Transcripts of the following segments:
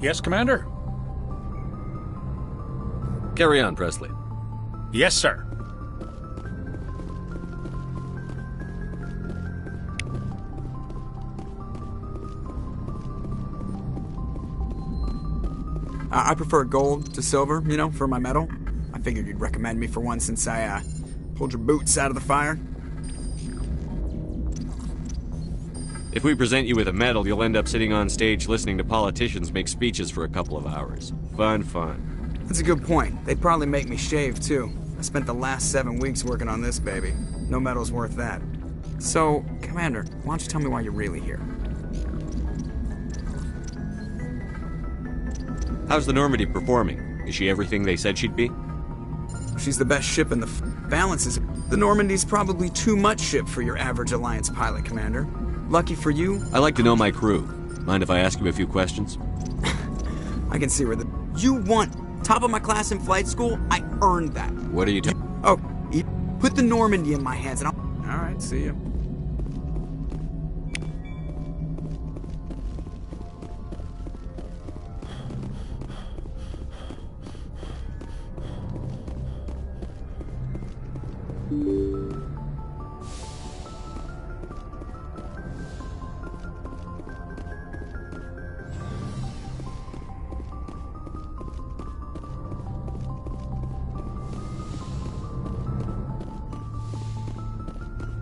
Yes, Commander? Carry on, Presley. Yes, sir. I prefer gold to silver, you know, for my medal. I figured you'd recommend me for one since I, pulled your boots out of the fire. If we present you with a medal, you'll end up sitting on stage listening to politicians make speeches for a couple of hours. Fun. That's a good point. They'd probably make me shave, too. I spent the last 7 weeks working on this baby. No medal's worth that. So, Commander, why don't you tell me why you're really here? How's the Normandy performing? Is she everything they said she'd be? She's the best ship in the balance is... The Normandy's probably too much ship for your average Alliance pilot, Commander. Lucky for you... I like to know my crew. Mind if I ask you a few questions? I can see where the... You want top of my class in flight school? I earned that. What are you doing? Oh, put the Normandy in my hands and I'll... Alright, see ya.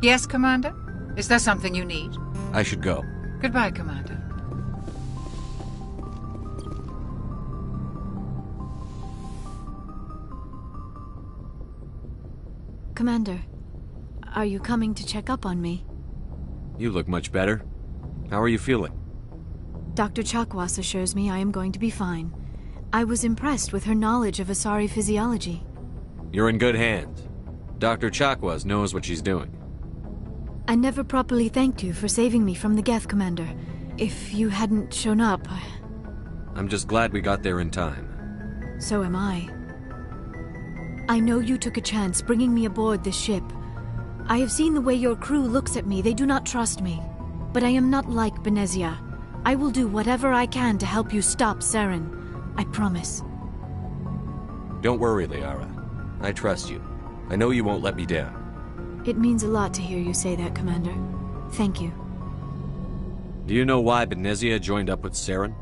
Yes, Commander? Is there something you need? I should go. Goodbye, Commander. Commander, are you coming to check up on me? You look much better. How are you feeling? Dr. Chakwas assures me I am going to be fine. I was impressed with her knowledge of Asari physiology. You're in good hands. Dr. Chakwas knows what she's doing. I never properly thanked you for saving me from the Geth, Commander. If you hadn't shown up... I'm just glad we got there in time. So am I. I know you took a chance bringing me aboard this ship. I have seen the way your crew looks at me. They do not trust me. But I am not like Benezia. I will do whatever I can to help you stop Saren. I promise. Don't worry, Liara. I trust you. I know you won't let me down. It means a lot to hear you say that, Commander. Thank you. Do you know why Benezia joined up with Saren?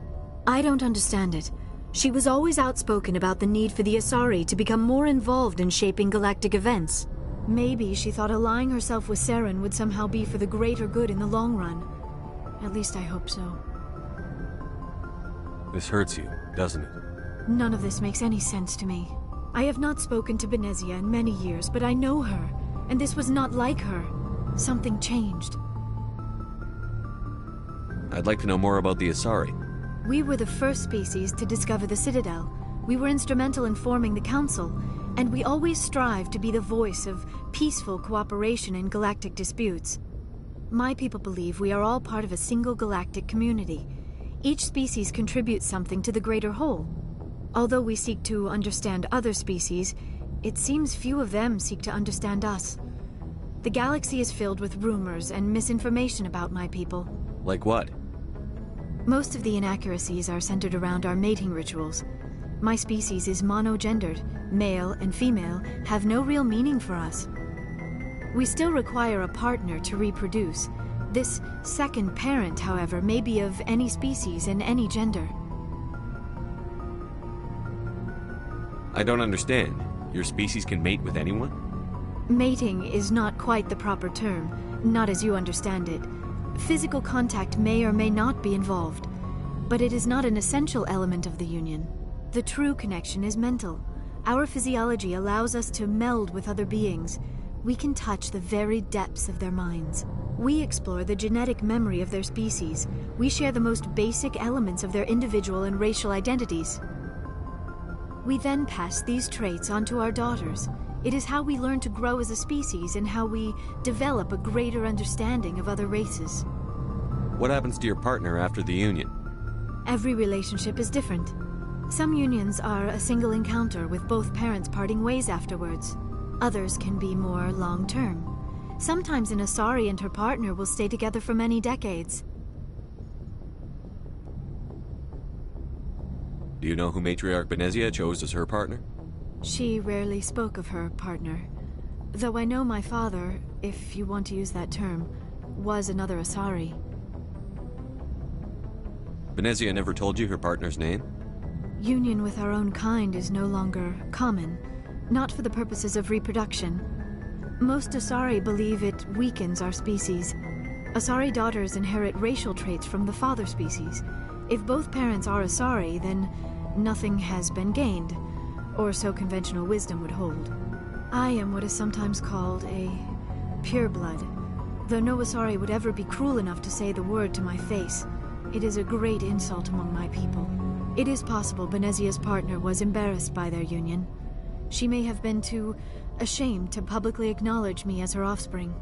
I don't understand it. She was always outspoken about the need for the Asari to become more involved in shaping galactic events. Maybe she thought allying herself with Saren would somehow be for the greater good in the long run. At least I hope so. This hurts you, doesn't it? None of this makes any sense to me. I have not spoken to Benezia in many years, but I know her. And this was not like her. Something changed. I'd like to know more about the Asari. We were the first species to discover the Citadel. We were instrumental in forming the Council, and we always strive to be the voice of peaceful cooperation in galactic disputes. My people believe we are all part of a single galactic community. Each species contributes something to the greater whole. Although we seek to understand other species, it seems few of them seek to understand us. The galaxy is filled with rumors and misinformation about my people. Like what? Most of the inaccuracies are centered around our mating rituals. My species is monogendered. Male and female have no real meaning for us. We still require a partner to reproduce. This second parent, however, may be of any species and any gender. I don't understand. Your species can mate with anyone? Mating is not quite the proper term, not as you understand it. Physical contact may or may not be involved, but it is not an essential element of the union. The true connection is mental. Our physiology allows us to meld with other beings. We can touch the very depths of their minds. We explore the genetic memory of their species. We share the most basic elements of their individual and racial identities. We then pass these traits on to our daughters. It is how we learn to grow as a species and how we develop a greater understanding of other races. What happens to your partner after the union? Every relationship is different. Some unions are a single encounter with both parents parting ways afterwards. Others can be more long-term. Sometimes an Asari and her partner will stay together for many decades. Do you know who Matriarch Benezia chose as her partner? She rarely spoke of her partner. Though I know my father, if you want to use that term, was another Asari. Benezia never told you her partner's name? Union with our own kind is no longer common, not for the purposes of reproduction. Most Asari believe it weakens our species. Asari daughters inherit racial traits from the father species. If both parents are Asari, then nothing has been gained, or so conventional wisdom would hold. I am what is sometimes called a pureblood, though no Asari would ever be cruel enough to say the word to my face. It is a great insult among my people. It is possible Benezia's partner was embarrassed by their union. She may have been too ashamed to publicly acknowledge me as her offspring.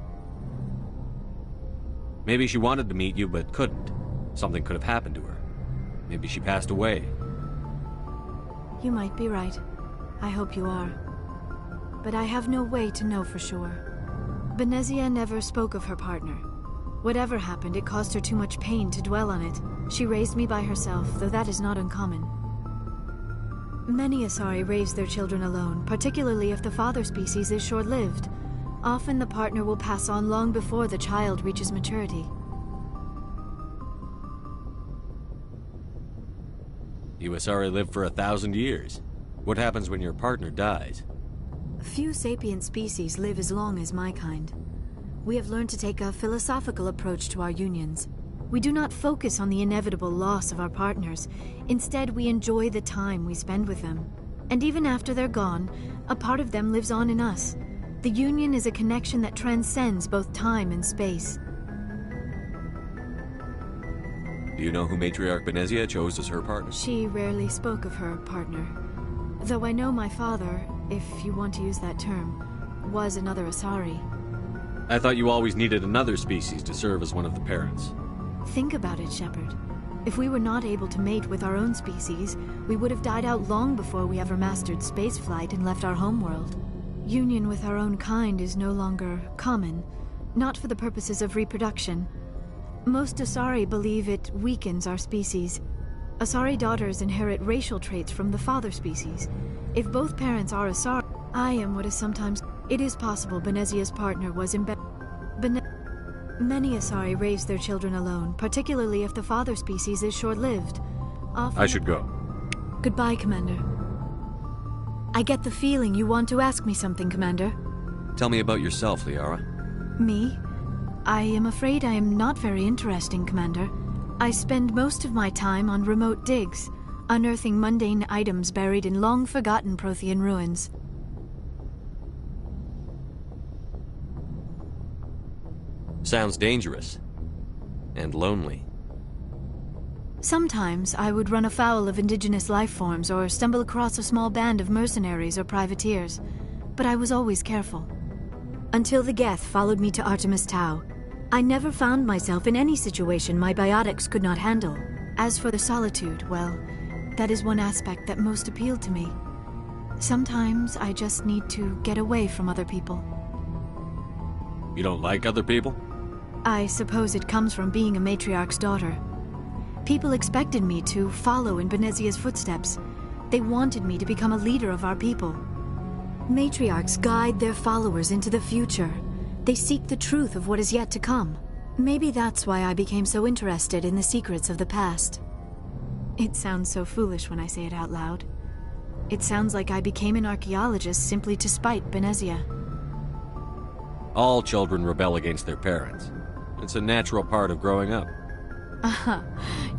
Maybe she wanted to meet you but couldn't. Something could have happened to her. Maybe she passed away. You might be right. I hope you are. But I have no way to know for sure. Benezia never spoke of her partner. Whatever happened, it caused her too much pain to dwell on it. She raised me by herself, though that is not uncommon. Many Asari raise their children alone, particularly if the father species is short-lived. Often the partner will pass on long before the child reaches maturity. You Asari live for 1,000 years. What happens when your partner dies? Few sapient species live as long as my kind. We have learned to take a philosophical approach to our unions. We do not focus on the inevitable loss of our partners. Instead, we enjoy the time we spend with them. And even after they're gone, a part of them lives on in us. The union is a connection that transcends both time and space. Do you know who Matriarch Benezia chose as her partner? She rarely spoke of her partner. Though I know my father, if you want to use that term, was another Asari. I thought you always needed another species to serve as one of the parents. Think about it, Shepard. If we were not able to mate with our own species, we would have died out long before we ever mastered spaceflight and left our homeworld. Union with our own kind is no longer common, not for the purposes of reproduction. Most Asari believe it weakens our species. Asari daughters inherit racial traits from the father species. If both parents are Asari, I am what is sometimes... It is possible Benezia's partner was Many Asari raise their children alone, particularly if the father species is short-lived. I should go. Goodbye, Commander. I get the feeling you want to ask me something, Commander. Tell me about yourself, Liara. Me? I am afraid I am not very interesting, Commander. I spend most of my time on remote digs, unearthing mundane items buried in long-forgotten Prothean ruins. Sounds dangerous. And lonely. Sometimes I would run afoul of indigenous life forms or stumble across a small band of mercenaries or privateers, but I was always careful. Until the Geth followed me to Artemis Tau, I never found myself in any situation my biotics could not handle. As for the solitude, well, that is one aspect that most appealed to me. Sometimes I just need to get away from other people. You don't like other people? I suppose it comes from being a matriarch's daughter. People expected me to follow in Benezia's footsteps. They wanted me to become a leader of our people. Matriarchs guide their followers into the future. They seek the truth of what is yet to come. Maybe that's why I became so interested in the secrets of the past. It sounds so foolish when I say it out loud. It sounds like I became an archaeologist simply to spite Benezia. All children rebel against their parents. It's a natural part of growing up. Aha,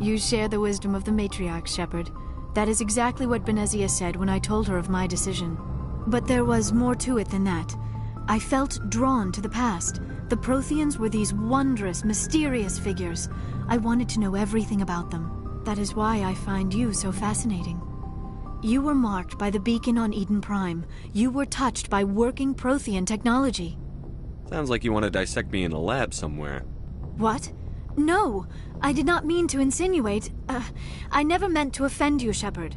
you share the wisdom of the matriarch, Shepard. That is exactly what Benezia said when I told her of my decision. But there was more to it than that. I felt drawn to the past. The Protheans were these wondrous, mysterious figures. I wanted to know everything about them. That is why I find you so fascinating. You were marked by the beacon on Eden Prime. You were touched by working Prothean technology. Sounds like you want to dissect me in a lab somewhere. What? No! I did not mean to insinuate. I never meant to offend you, Shepard.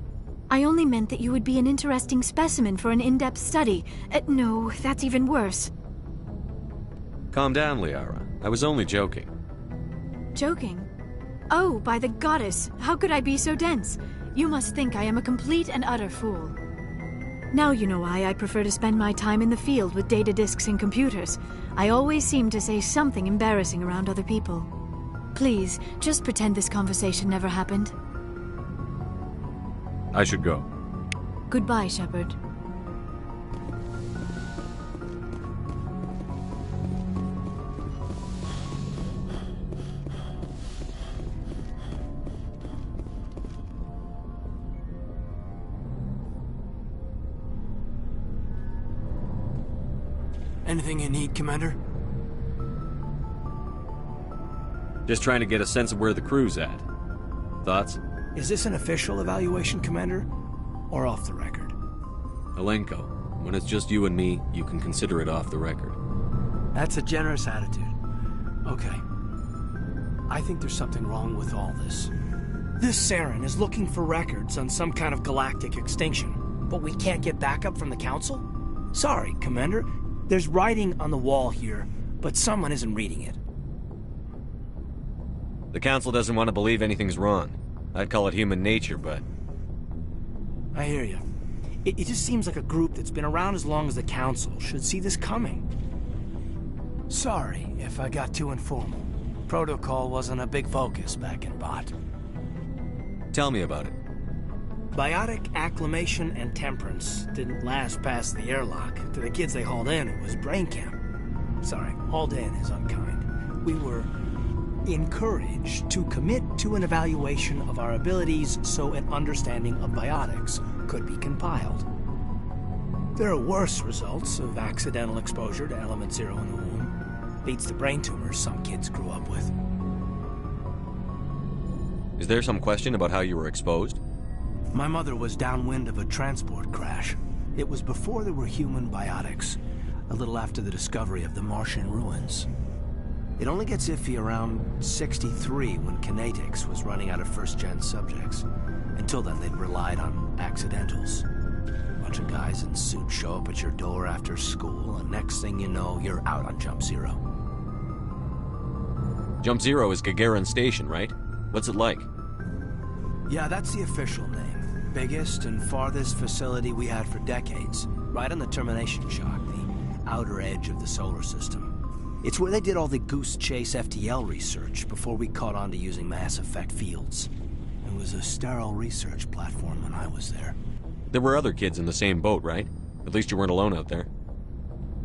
I only meant that you would be an interesting specimen for an in-depth study. No, that's even worse. Calm down, Liara. I was only joking. Joking? Oh, by the goddess, how could I be so dense? You must think I am a complete and utter fool. Now you know why I prefer to spend my time in the field with data disks and computers. I always seem to say something embarrassing around other people. Please, just pretend this conversation never happened. I should go. Goodbye, Shepard. Anything you need, Commander? Just trying to get a sense of where the crew's at. Thoughts? Is this an official evaluation, Commander? Or off the record? Alenko, when it's just you and me, you can consider it off the record. That's a generous attitude. Okay. I think there's something wrong with all this. This Saren is looking for records on some kind of galactic extinction, but we can't get backup from the Council? Sorry, Commander. There's writing on the wall here, but someone isn't reading it. The Council doesn't want to believe anything's wrong. I'd call it human nature, but... I hear you. It just seems like a group that's been around as long as the Council should see this coming. Sorry if I got too informal. Protocol wasn't a big focus back in Bot. Tell me about it. Biotic acclimation and temperance didn't last past the airlock. To the kids they hauled in, it was brain camp. Sorry, hauled in is unkind. We were encouraged to commit to an evaluation of our abilities so an understanding of biotics could be compiled. There are worse results of accidental exposure to element 0 in the womb. Beats the brain tumors some kids grew up with. Is there some question about how you were exposed? My mother was downwind of a transport crash. It was before there were human biotics, a little after the discovery of the Martian ruins. It only gets iffy around 63 when Kinetics was running out of first-gen subjects. Until then, they'd relied on accidentals. A bunch of guys in suits show up at your door after school, and next thing you know, you're out on Jump Zero. Jump Zero is Gagarin Station, right? What's it like? Yeah, that's the official name. Biggest and farthest facility we had for decades. Right on the termination shock, the outer edge of the solar system. It's where they did all the Goose Chase FTL research before we caught on to using mass effect fields. It was a sterile research platform when I was there. There were other kids in the same boat, right? At least you weren't alone out there.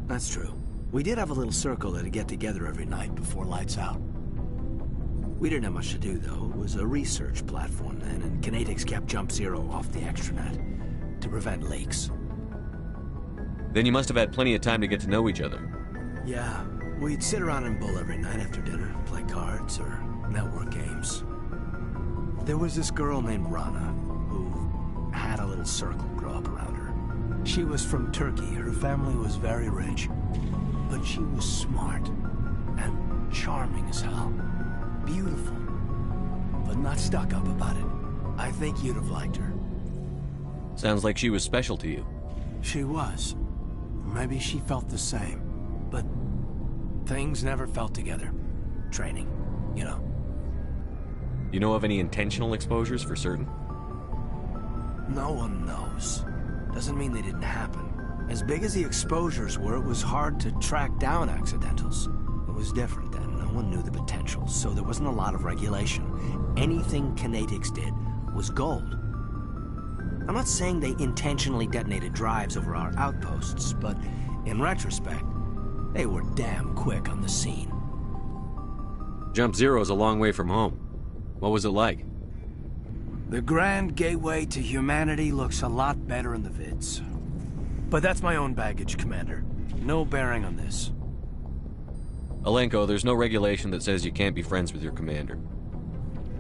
That's true. We did have a little circle that'd get together every night before lights out. We didn't have much to do, though. It was a research platform then, and Kinetics kept Jump Zero off the extranet to prevent leaks. Then you must have had plenty of time to get to know each other. Yeah, we'd sit around and bull every night after dinner, play cards or network games. There was this girl named Rana, who had a little circle grow up around her. She was from Turkey. Her family was very rich, but she was smart and charming as hell. Beautiful, but not stuck up about it. I think you'd have liked her. Sounds like she was special to you. She was. Maybe she felt the same. But things never felt together. Training, you know. You know of any intentional exposures for certain? No one knows. Doesn't mean they didn't happen. As big as the exposures were, it was hard to track down accidentals. It was different then. No one knew the potential, so there wasn't a lot of regulation. Anything Kinetics did was gold. I'm not saying they intentionally detonated drives over our outposts, but in retrospect, they were damn quick on the scene. Jump Zero is a long way from home. What was it like? The grand gateway to humanity looks a lot better in the vids. But that's my own baggage, Commander. No bearing on this. Alenko, there's no regulation that says you can't be friends with your commander.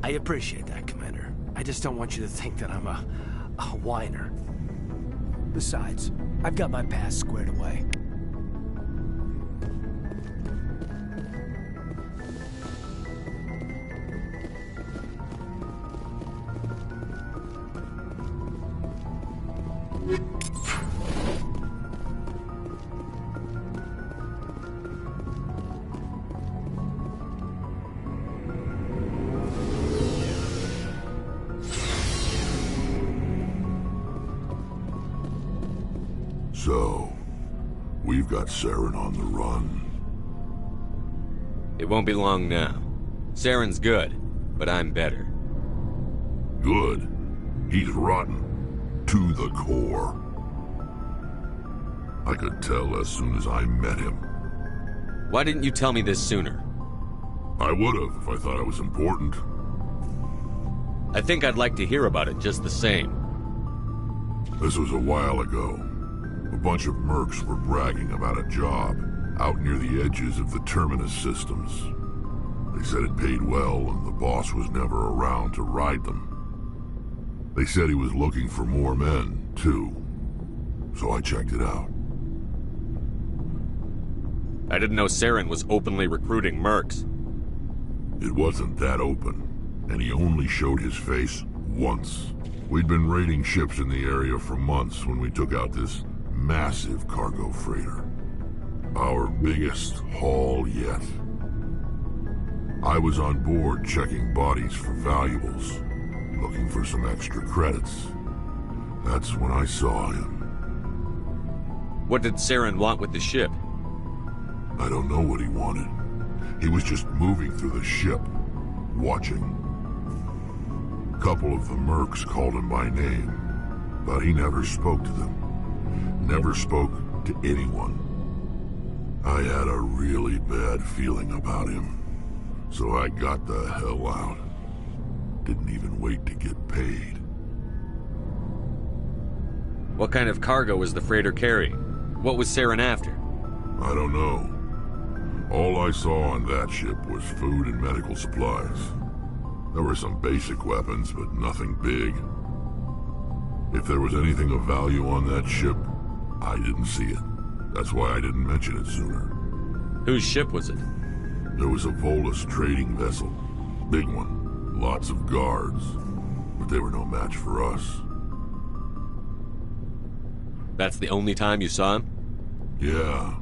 I appreciate that, Commander. I just don't want you to think that I'm a whiner. Besides, I've got my past squared away. So, we've got Saren on the run. It won't be long now. Saren's good, but I'm better. Good. He's rotten. To the core. I could tell as soon as I met him. Why didn't you tell me this sooner? I would've if I thought I was important. I think I'd like to hear about it just the same. This was a while ago. A bunch of mercs were bragging about a job out near the edges of the Terminus systems. They said it paid well and the boss was never around to ride them. They said he was looking for more men, too. So I checked it out. I didn't know Saren was openly recruiting mercs. It wasn't that open, and he only showed his face once. We'd been raiding ships in the area for months when we took out this massive cargo freighter. Our biggest haul yet. I was on board checking bodies for valuables, looking for some extra credits. That's when I saw him. What did Saren want with the ship? I don't know what he wanted. He was just moving through the ship, watching. A couple of the mercs called him by name, but he never spoke to them. Never spoke to anyone. I had a really bad feeling about him, so I got the hell out. Didn't even wait to get paid. What kind of cargo was the freighter carrying? What was Saren after? I don't know. All I saw on that ship was food and medical supplies. There were some basic weapons, but nothing big. If there was anything of value on that ship, I didn't see it. That's why I didn't mention it sooner. Whose ship was it? There was a Volus trading vessel. Big one. Lots of guards. But they were no match for us. That's the only time you saw him? Yeah.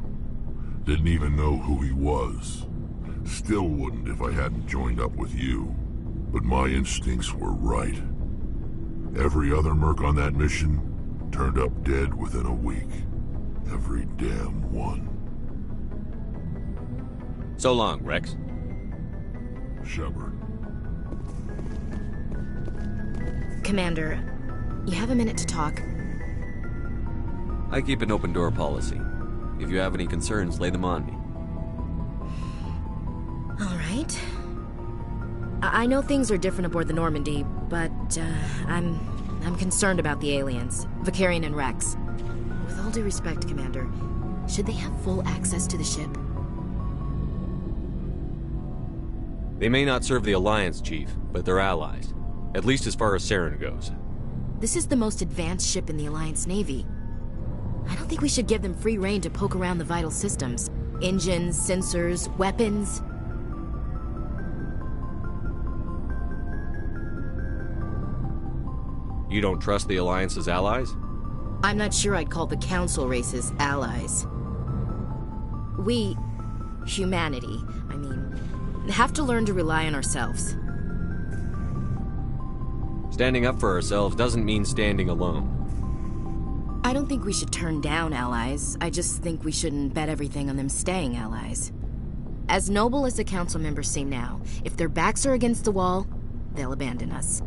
Didn't even know who he was. Still wouldn't if I hadn't joined up with you. But my instincts were right. Every other merc on that mission turned up dead within a week. Every damn one. So long, Rex. Shepard. Commander, you have a minute to talk? I keep an open door policy. If you have any concerns, lay them on me. All right. I know things are different aboard the Normandy, but I'm concerned about the aliens, Vicarian and Rex. With all due respect, Commander, should they have full access to the ship? They may not serve the Alliance, Chief, but they're allies. At least as far as Saren goes. This is the most advanced ship in the Alliance Navy. I don't think we should give them free rein to poke around the vital systems. Engines, sensors, weapons. You don't trust the Alliance's allies? I'm not sure I'd call the Council races allies. We, humanity, I mean, have to learn to rely on ourselves. Standing up for ourselves doesn't mean standing alone. I don't think we should turn down allies. I just think we shouldn't bet everything on them staying allies. As noble as the Council members seem now, if their backs are against the wall, they'll abandon us.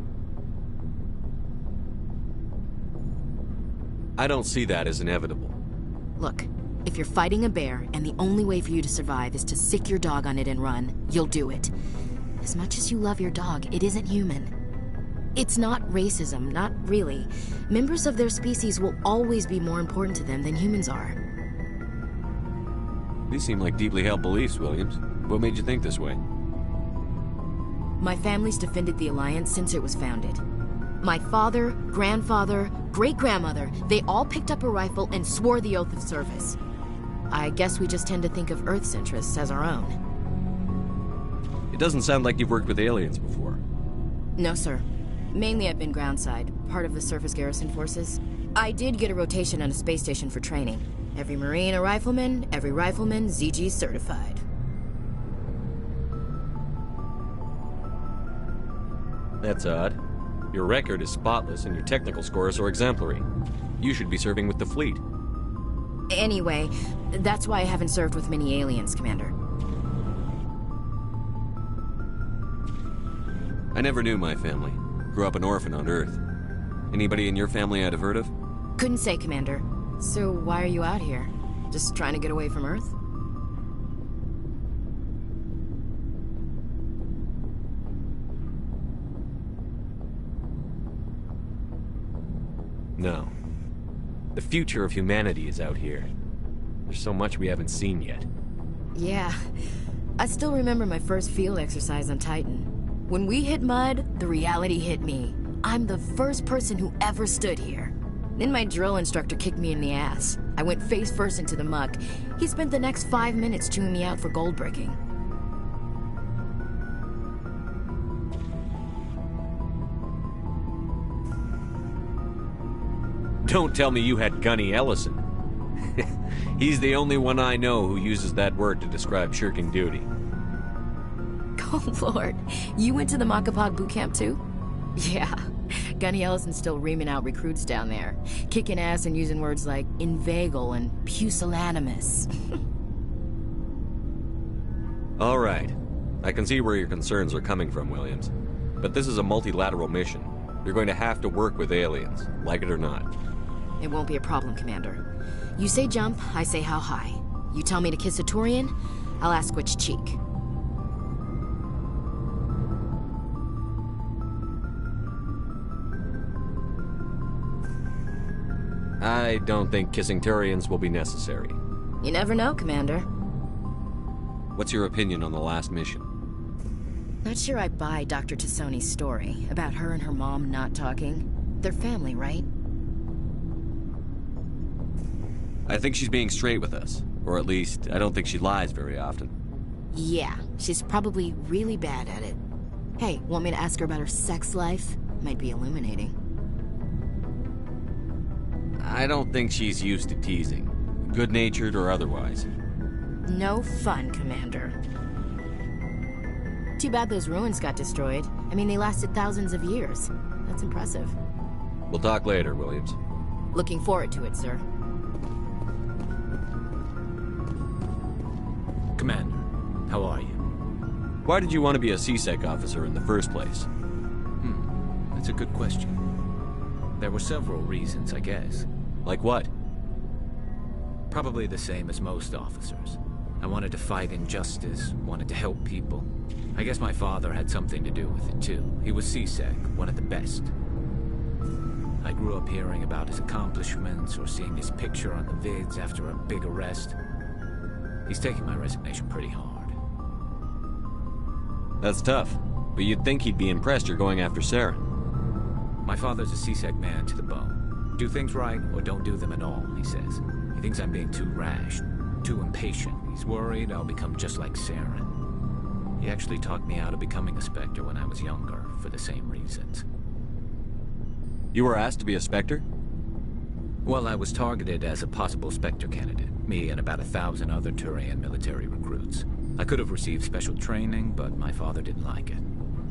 I don't see that as inevitable. Look, if you're fighting a bear and the only way for you to survive is to sick your dog on it and run, you'll do it. As much as you love your dog, it isn't human. It's not racism, not really. Members of their species will always be more important to them than humans are. These seem like deeply held beliefs, Williams. What made you think this way? My family's defended the Alliance since it was founded. My father, grandfather, great-grandmother, they all picked up a rifle and swore the oath of service. I guess we just tend to think of Earth's interests as our own. It doesn't sound like you've worked with aliens before. No, sir. Mainly I've been groundside, part of the surface garrison forces. I did get a rotation on a space station for training. Every Marine a rifleman, every rifleman ZG certified. That's odd. Your record is spotless and your technical scores are exemplary. You should be serving with the fleet. Anyway, that's why I haven't served with many aliens, Commander. I never knew my family. Grew up an orphan on Earth. Anybody in your family I'd have heard of? Couldn't say, Commander. So why are you out here? Just trying to get away from Earth? No. The future of humanity is out here. There's so much we haven't seen yet. Yeah. I still remember my first field exercise on Titan. When we hit mud, the reality hit me. I'm the first person who ever stood here. Then my drill instructor kicked me in the ass. I went face first into the muck. He spent the next 5 minutes chewing me out for gold breaking. Don't tell me you had Gunny Ellison. He's the only one I know who uses that word to describe shirking duty. Oh, Lord. You went to the Makapog boot camp, too? Yeah. Gunny Ellison's still reaming out recruits down there. Kicking ass and using words like inveigle and pusillanimous. All right. I can see where your concerns are coming from, Williams. But this is a multilateral mission. You're going to have to work with aliens, like it or not. It won't be a problem, Commander. You say jump, I say how high. You tell me to kiss a Turian, I'll ask which cheek. I don't think kissing Turians will be necessary. You never know, Commander. What's your opinion on the last mission? Not sure I buy Dr. Tassoni's story about her and her mom not talking. They're family, right? I think she's being straight with us. Or at least, I don't think she lies very often. Yeah, she's probably really bad at it. Hey, want me to ask her about her sex life? Might be illuminating. I don't think she's used to teasing. Good-natured or otherwise. No fun, Commander. Too bad those ruins got destroyed. I mean, they lasted thousands of years. That's impressive. We'll talk later, Williams. Looking forward to it, sir. Commander, how are you? Why did you want to be a CSEC officer in the first place? That's a good question. There were several reasons, I guess. Like what? Probably the same as most officers. I wanted to fight injustice, wanted to help people. I guess my father had something to do with it too. He was CSEC, one of the best. I grew up hearing about his accomplishments or seeing his picture on the vids after a big arrest. He's taking my resignation pretty hard. That's tough, but you'd think he'd be impressed you're going after Saren. My father's a CSEC man to the bone. Do things right or don't do them at all, he says. He thinks I'm being too rash, too impatient. He's worried I'll become just like Saren. He actually talked me out of becoming a Spectre when I was younger, for the same reasons. You were asked to be a Spectre? Well, I was targeted as a possible Spectre candidate. Me and about 1,000 other Turian military recruits. I could have received special training, but my father didn't like it.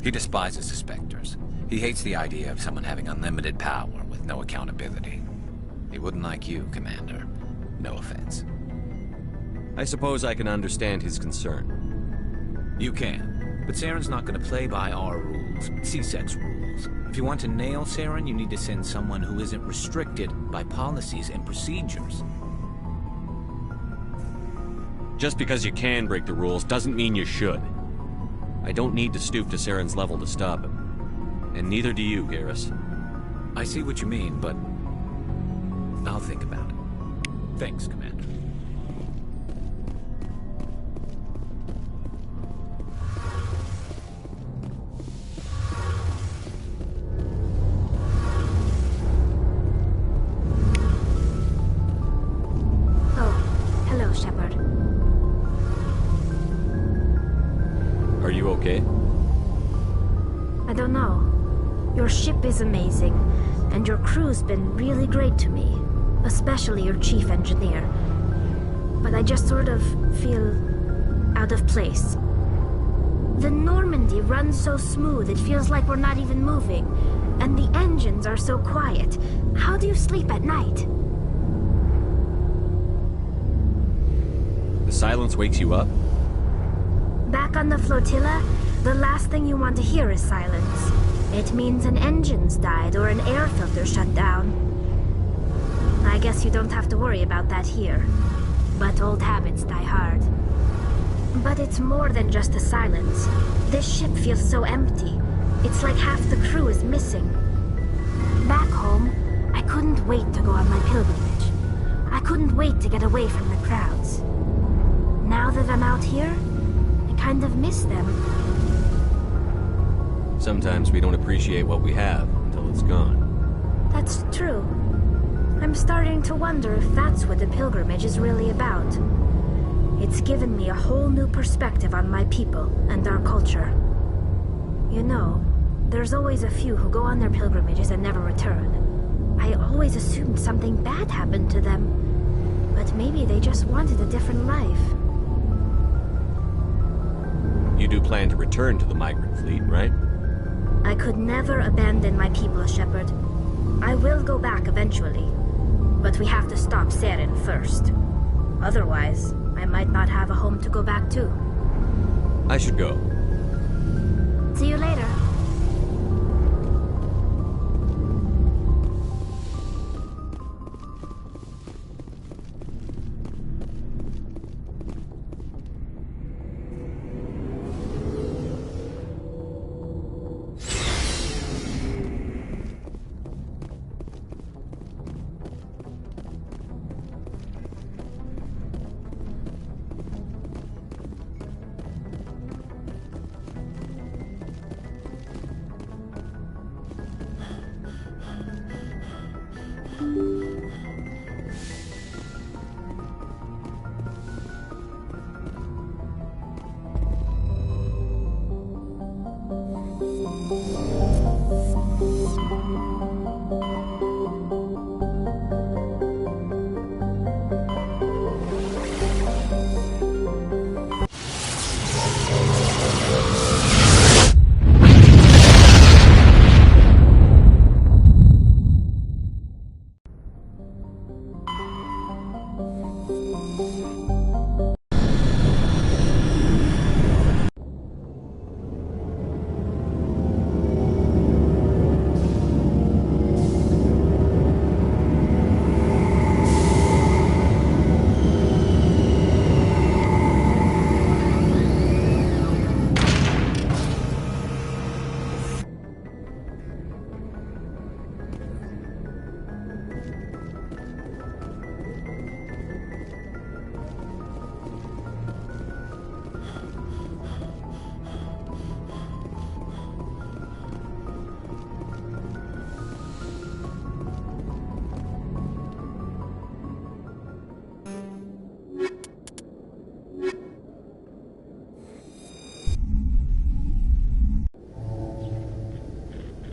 He despises the Spectres. He hates the idea of someone having unlimited power with no accountability. He wouldn't like you, Commander. No offense. I suppose I can understand his concern. You can, but Saren's not going to play by our rules, CSEC's rules. If you want to nail Saren, you need to send someone who isn't restricted by policies and procedures. Just because you can break the rules doesn't mean you should. I don't need to stoop to Saren's level to stop him. And neither do you, Garrus. I see what you mean, but I'll think about it. Thanks, Commander. Oh, hello, Shepard. Are you okay? I don't know. Your ship is amazing, and your crew's been really great to me, especially your chief engineer. But I just sort of feel out of place. The Normandy runs so smooth it feels like we're not even moving, and the engines are so quiet. How do you sleep at night? silence wakes you up? Back on the flotilla, the last thing you want to hear is silence. It means an engine's died or an air filter shut down. I guess you don't have to worry about that here. But old habits die hard. But it's more than just the silence. This ship feels so empty. It's like half the crew is missing. Back home, I couldn't wait to go on my pilgrimage. I couldn't wait to get away from the crowds. Now that I'm out here, I kind of miss them. Sometimes we don't appreciate what we have until it's gone. That's true. I'm starting to wonder if that's what the pilgrimage is really about. It's given me a whole new perspective on my people and our culture. You know, there's always a few who go on their pilgrimages and never return. I always assumed something bad happened to them. But maybe they just wanted a different life. You do plan to return to the migrant fleet, right? I could never abandon my people, Shepard. I will go back eventually. But we have to stop Saren first. Otherwise, I might not have a home to go back to. I should go. See you later.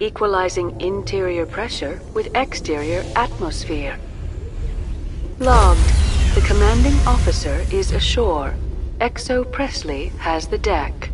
Equalizing interior pressure with exterior atmosphere. Logged. The commanding officer is ashore. Exo Presley has the deck.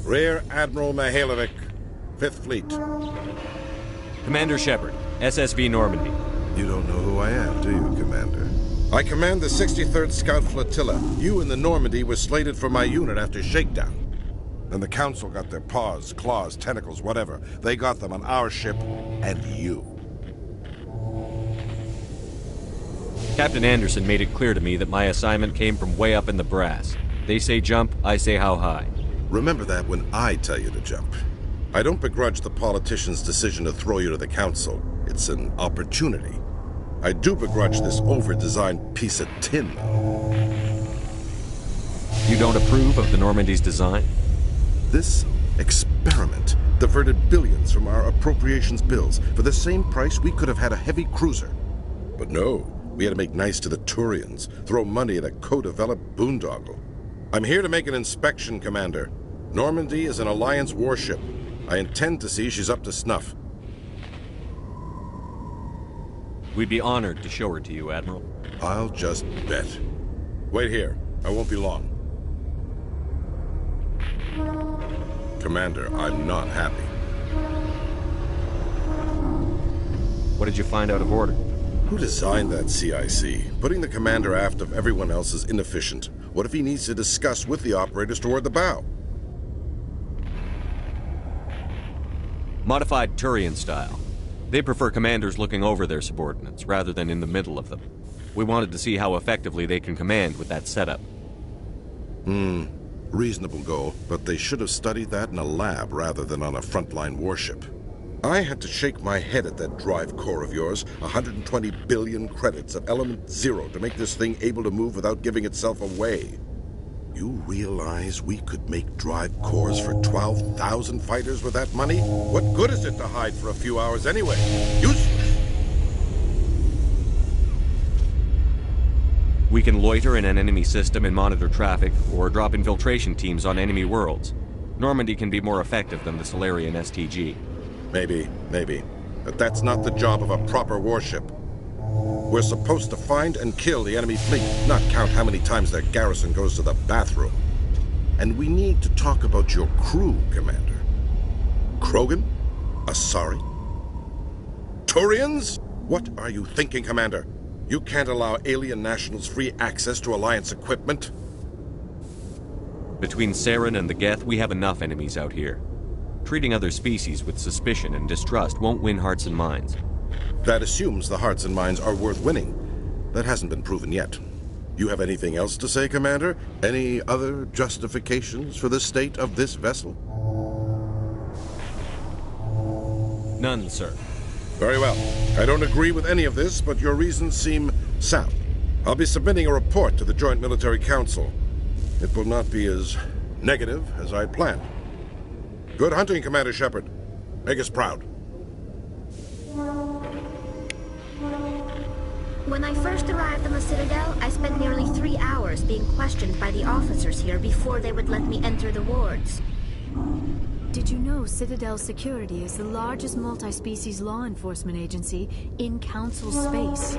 Rear Admiral Mihailovic, 5th Fleet. Commander Shepard, SSV Normandy. You don't know who I am, do you, Commander? I command the 63rd Scout Flotilla. You and the Normandy were slated for my unit after shakedown. And the Council got their paws, claws, tentacles, whatever. They got them on our ship and you. Captain Anderson made it clear to me that my assignment came from way up in the brass. They say jump, I say how high. Remember that when I tell you to jump. I don't begrudge the politician's decision to throw you to the Council. It's an opportunity. I do begrudge this over-designed piece of tin, though. You don't approve of the Normandy's design? This experiment diverted billions from our appropriations bills. For the same price, we could have had a heavy cruiser. But no, we had to make nice to the Turians, throw money at a co-developed boondoggle. I'm here to make an inspection, Commander. Normandy is an Alliance warship. I intend to see she's up to snuff. We'd be honored to show her to you, Admiral. I'll just bet. Wait here. I won't be long. Commander, I'm not happy. What did you find out of order? Who designed that CIC? Putting the commander aft of everyone else is inefficient. What if he needs to discuss with the operators toward the bow? Modified Turian style. They prefer commanders looking over their subordinates, rather than in the middle of them. We wanted to see how effectively they can command with that setup. Reasonable goal, but they should have studied that in a lab rather than on a frontline warship. I had to shake my head at that drive core of yours. 120 billion credits of element 0 to make this thing able to move without giving itself away. You realize we could make drive cores for 12,000 fighters with that money? What good is it to hide for a few hours anyway? Useless! We can loiter in an enemy system and monitor traffic, or drop infiltration teams on enemy worlds. Normandy can be more effective than the Solarian STG. Maybe. But that's not the job of a proper warship. We're supposed to find and kill the enemy fleet, not count how many times their garrison goes to the bathroom. And we need to talk about your crew, Commander. Krogan? Asari? Turians? What are you thinking, Commander? You can't allow alien nationals free access to Alliance equipment. Between Saren and the Geth, we have enough enemies out here. Treating other species with suspicion and distrust won't win hearts and minds. That assumes the hearts and minds are worth winning. That hasn't been proven yet. You have anything else to say, Commander? Any other justifications for the state of this vessel? None, sir. Very well. I don't agree with any of this, but your reasons seem sound. I'll be submitting a report to the Joint Military Council. It will not be as negative as I planned. Good hunting, Commander Shepard. Make us proud. When I first arrived on the Citadel, I spent nearly 3 hours being questioned by the officers here before they would let me enter the wards. Did you know Citadel Security is the largest multi-species law enforcement agency in Council space?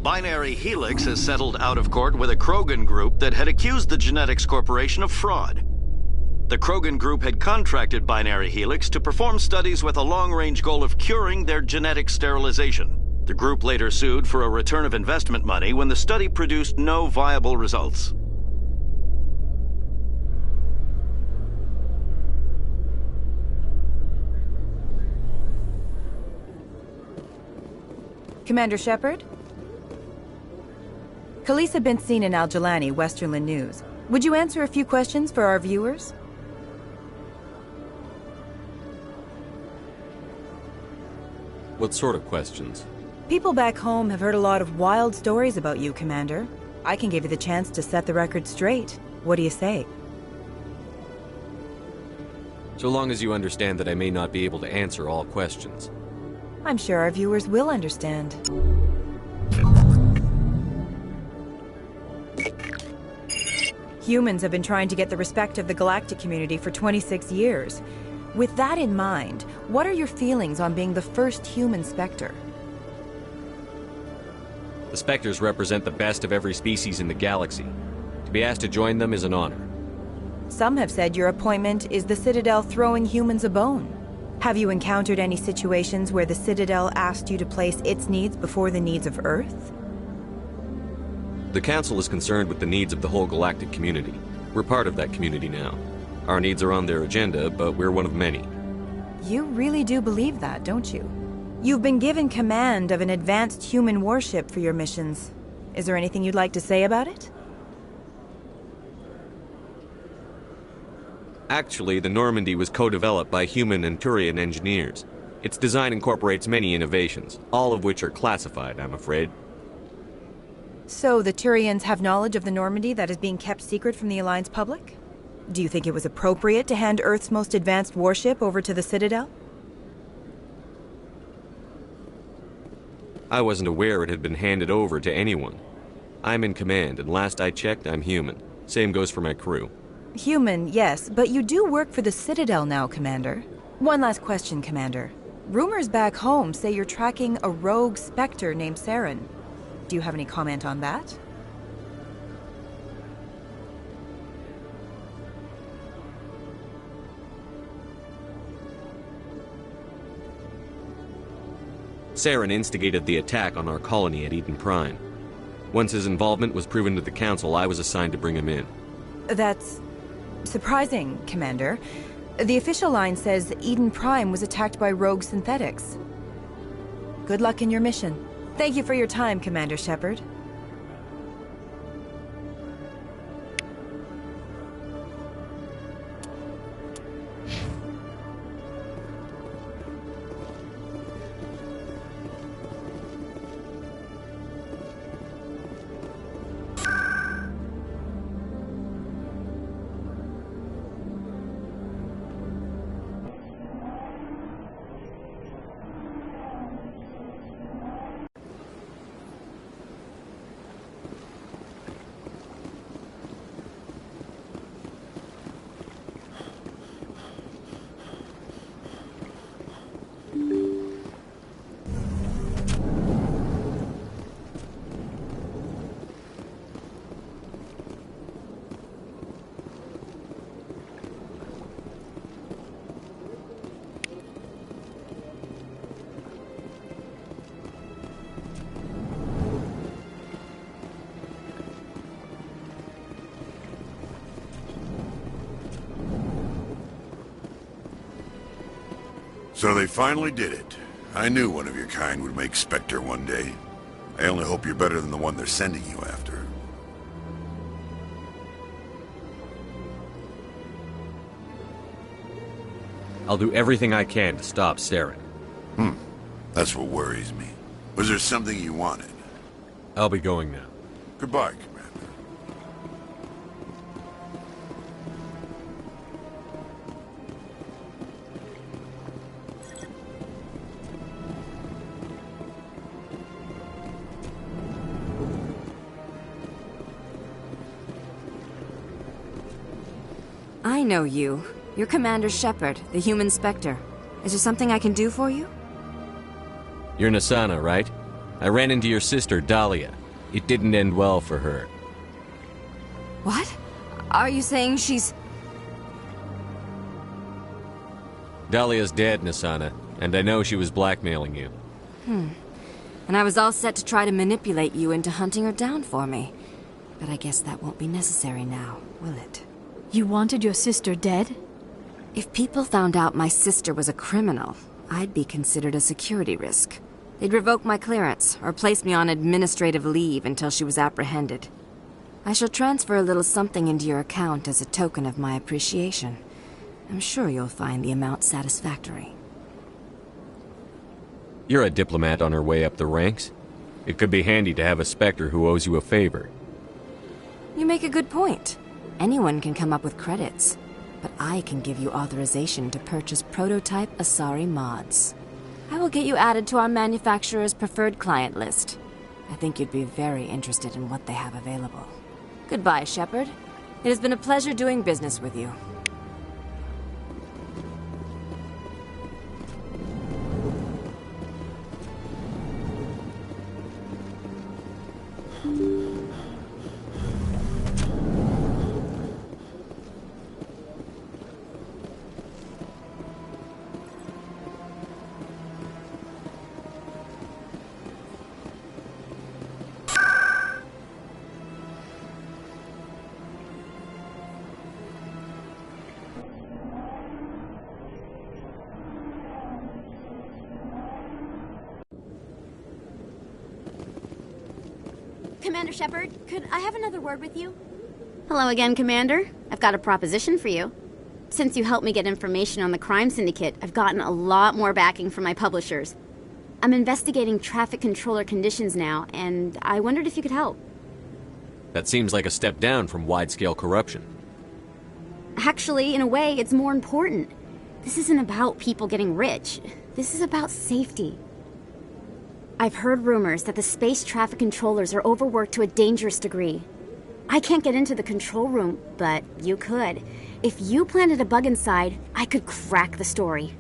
Binary Helix has settled out of court with a Krogan group that had accused the Genetics Corporation of fraud. The Krogan group had contracted Binary Helix to perform studies with a long-range goal of curing their genetic sterilization. The group later sued for a return of investment money when the study produced no viable results. Commander Shepard? Khaleesa been seen in Al-Jalani, Westerland News. Would you answer a few questions for our viewers? What sort of questions? People back home have heard a lot of wild stories about you, Commander. I can give you the chance to set the record straight. What do you say? So long as you understand that I may not be able to answer all questions. I'm sure our viewers will understand. Humans have been trying to get the respect of the galactic community for 26 years. With that in mind, what are your feelings on being the first human Spectre? The Spectres represent the best of every species in the galaxy. To be asked to join them is an honor. Some have said your appointment is the Citadel throwing humans a bone. Have you encountered any situations where the Citadel asked you to place its needs before the needs of Earth? The Council is concerned with the needs of the whole galactic community. We're part of that community now. Our needs are on their agenda, but we're one of many. You really do believe that, don't you? You've been given command of an advanced human warship for your missions. Is there anything you'd like to say about it? Actually, the Normandy was co-developed by human and Turian engineers. Its design incorporates many innovations, all of which are classified, I'm afraid. So the Turians have knowledge of the Normandy that is being kept secret from the Alliance public? Do you think it was appropriate to hand Earth's most advanced warship over to the Citadel? I wasn't aware it had been handed over to anyone. I'm in command, and last I checked, I'm human. Same goes for my crew. Human, yes, but you do work for the Citadel now, Commander. One last question, Commander. Rumors back home say you're tracking a rogue Spectre named Saren. Do you have any comment on that? Saren instigated the attack on our colony at Eden Prime. Once his involvement was proven to the Council, I was assigned to bring him in. That's surprising, Commander. The official line says Eden Prime was attacked by rogue synthetics. Good luck in your mission. Thank you for your time, Commander Shepard. So they finally did it. I knew one of your kind would make Spectre one day. I only hope you're better than the one they're sending you after. I'll do everything I can to stop Saren. That's what worries me. Was there something you wanted? I'll be going now. Goodbye, Commander. I know you. You're Commander Shepard, the human Spectre. Is there something I can do for you? You're Nasana, right? I ran into your sister, Dahlia. It didn't end well for her. What? Are you saying she's... Dahlia's dead, Nasana, and I know she was blackmailing you. And I was all set to try to manipulate you into hunting her down for me. But I guess that won't be necessary now, will it? You wanted your sister dead? If people found out my sister was a criminal, I'd be considered a security risk. They'd revoke my clearance, or place me on administrative leave until she was apprehended. I shall transfer a little something into your account as a token of my appreciation. I'm sure you'll find the amount satisfactory. You're a diplomat on her way up the ranks. It could be handy to have a Spectre who owes you a favor. You make a good point. Anyone can come up with credits, but I can give you authorization to purchase prototype Asari mods. I will get you added to our manufacturer's preferred client list. I think you'd be very interested in what they have available. Goodbye, Shepard. It has been a pleasure doing business with you. Commander Shepard, could I have another word with you? Hello again, Commander. I've got a proposition for you. Since you helped me get information on the crime syndicate, I've gotten a lot more backing from my publishers. I'm investigating traffic controller conditions now, and I wondered if you could help. That seems like a step down from wide-scale corruption. Actually, in a way, it's more important. This isn't about people getting rich. This is about safety. I've heard rumors that the space traffic controllers are overworked to a dangerous degree. I can't get into the control room, but you could. If you planted a bug inside, I could crack the story.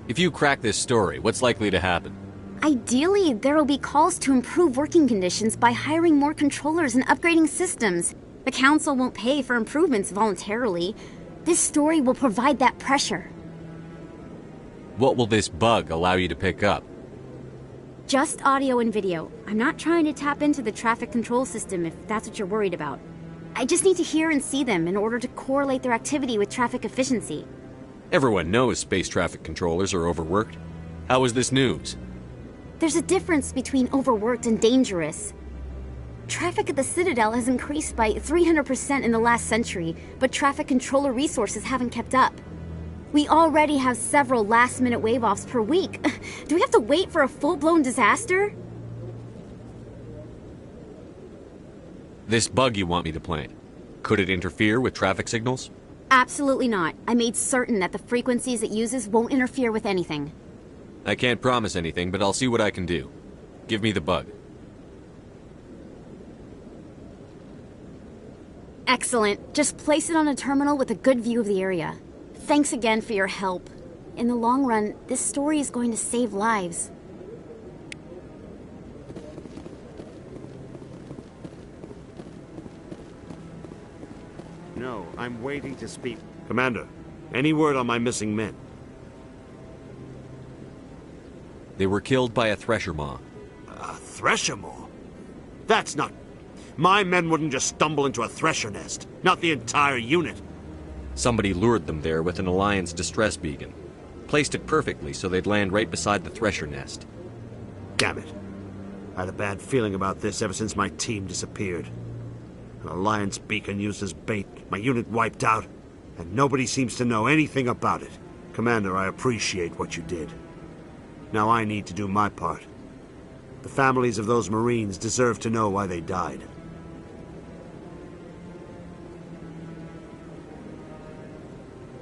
If you crack this story, what's likely to happen? Ideally, there will be calls to improve working conditions by hiring more controllers and upgrading systems. The Council won't pay for improvements voluntarily. This story will provide that pressure. What will this bug allow you to pick up? Just audio and video. I'm not trying to tap into the traffic control system if that's what you're worried about. I just need to hear and see them in order to correlate their activity with traffic efficiency. Everyone knows space traffic controllers are overworked. How is this news? There's a difference between overworked and dangerous. Traffic at the Citadel has increased by 300% in the last century, but traffic controller resources haven't kept up. We already have several last-minute wave-offs per week. Do we have to wait for a full-blown disaster? This bug you want me to plant, could it interfere with traffic signals? Absolutely not. I made certain that the frequencies it uses won't interfere with anything. I can't promise anything, but I'll see what I can do. Give me the bug. Excellent. Just place it on a terminal with a good view of the area. Thanks again for your help. In the long run, this story is going to save lives. No, I'm waiting to speak. Commander, any word on my missing men? They were killed by a thresher maw. A thresher maw? That's not... My men wouldn't just stumble into a thresher nest. Not the entire unit. Somebody lured them there with an Alliance distress beacon. Placed it perfectly so they'd land right beside the thresher nest. Damn it. I had a bad feeling about this ever since my team disappeared. An Alliance beacon used as bait, my unit wiped out, and nobody seems to know anything about it. Commander, I appreciate what you did. Now I need to do my part. The families of those Marines deserve to know why they died.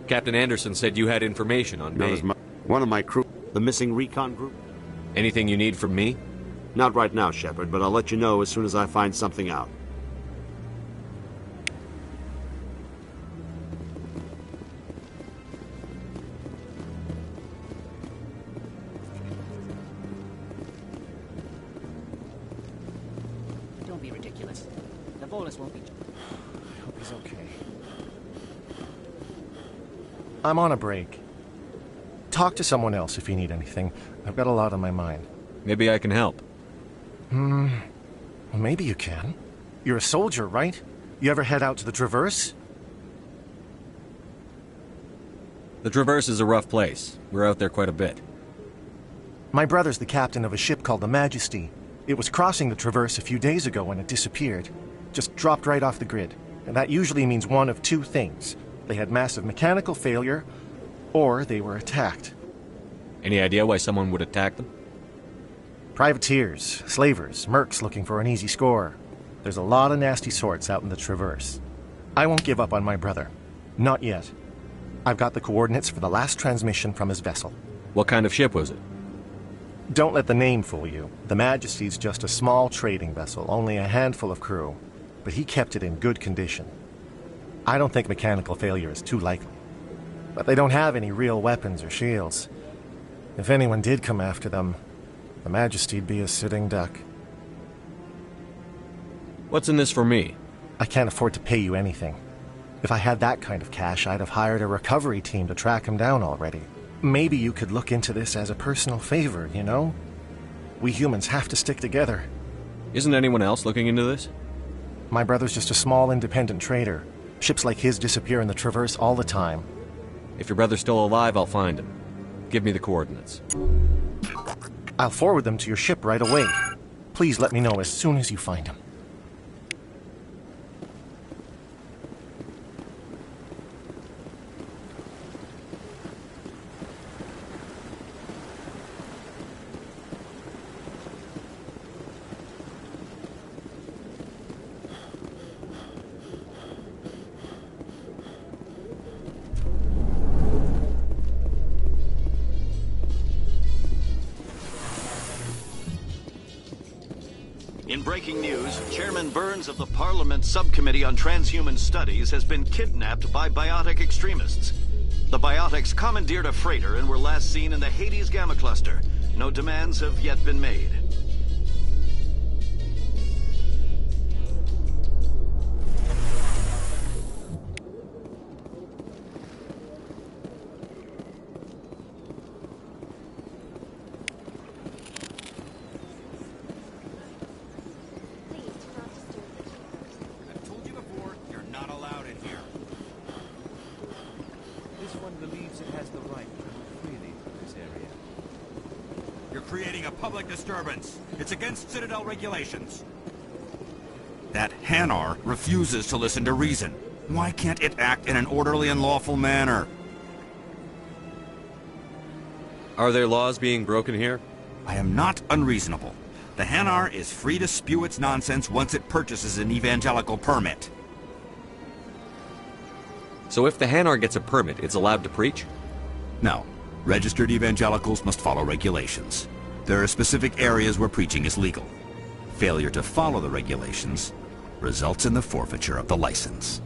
Captain Anderson said you had information on me. One of my crew, the missing recon group. Anything you need from me? Not right now, Shepard, but I'll let you know as soon as I find something out. Don't be ridiculous. The Volus won't be... I hope he's okay. I'm on a break. Talk to someone else if you need anything. I've got a lot on my mind. Maybe I can help. Well, maybe you can. You're a soldier, right? You ever head out to the Traverse? The Traverse is a rough place. We're out there quite a bit. My brother's the captain of a ship called the Majesty. It was crossing the Traverse a few days ago when it disappeared. Just dropped right off the grid. And that usually means one of two things. They had massive mechanical failure, or they were attacked. Any idea why someone would attack them? Privateers, slavers, mercs looking for an easy score. There's a lot of nasty sorts out in the Traverse. I won't give up on my brother. Not yet. I've got the coordinates for the last transmission from his vessel. What kind of ship was it? Don't let the name fool you. The Majesty's just a small trading vessel, only a handful of crew. But he kept it in good condition. I don't think mechanical failure is too likely. But they don't have any real weapons or shields. If anyone did come after them, the Majesty'd be a sitting duck. What's in this for me? I can't afford to pay you anything. If I had that kind of cash, I'd have hired a recovery team to track him down already. Maybe you could look into this as a personal favor, you know? We humans have to stick together. Isn't anyone else looking into this? My brother's just a small independent trader. Ships like his disappear in the Traverse all the time. If your brother's still alive, I'll find him. Give me the coordinates. I'll forward them to your ship right away. Please let me know as soon as you find them. In breaking news, Chairman Burns of the Parliament Subcommittee on Transhuman Studies has been kidnapped by biotic extremists. The biotics commandeered a freighter and were last seen in the Hades Gamma Cluster. No demands have yet been made. Creating a public disturbance. It's against Citadel regulations. That Hanar refuses to listen to reason. Why can't it act in an orderly and lawful manner? Are there laws being broken here? I am not unreasonable. The Hanar is free to spew its nonsense once it purchases an evangelical permit. So if the Hanar gets a permit, it's allowed to preach? No. Registered evangelicals must follow regulations. There are specific areas where preaching is legal. Failure to follow the regulations results in the forfeiture of the license.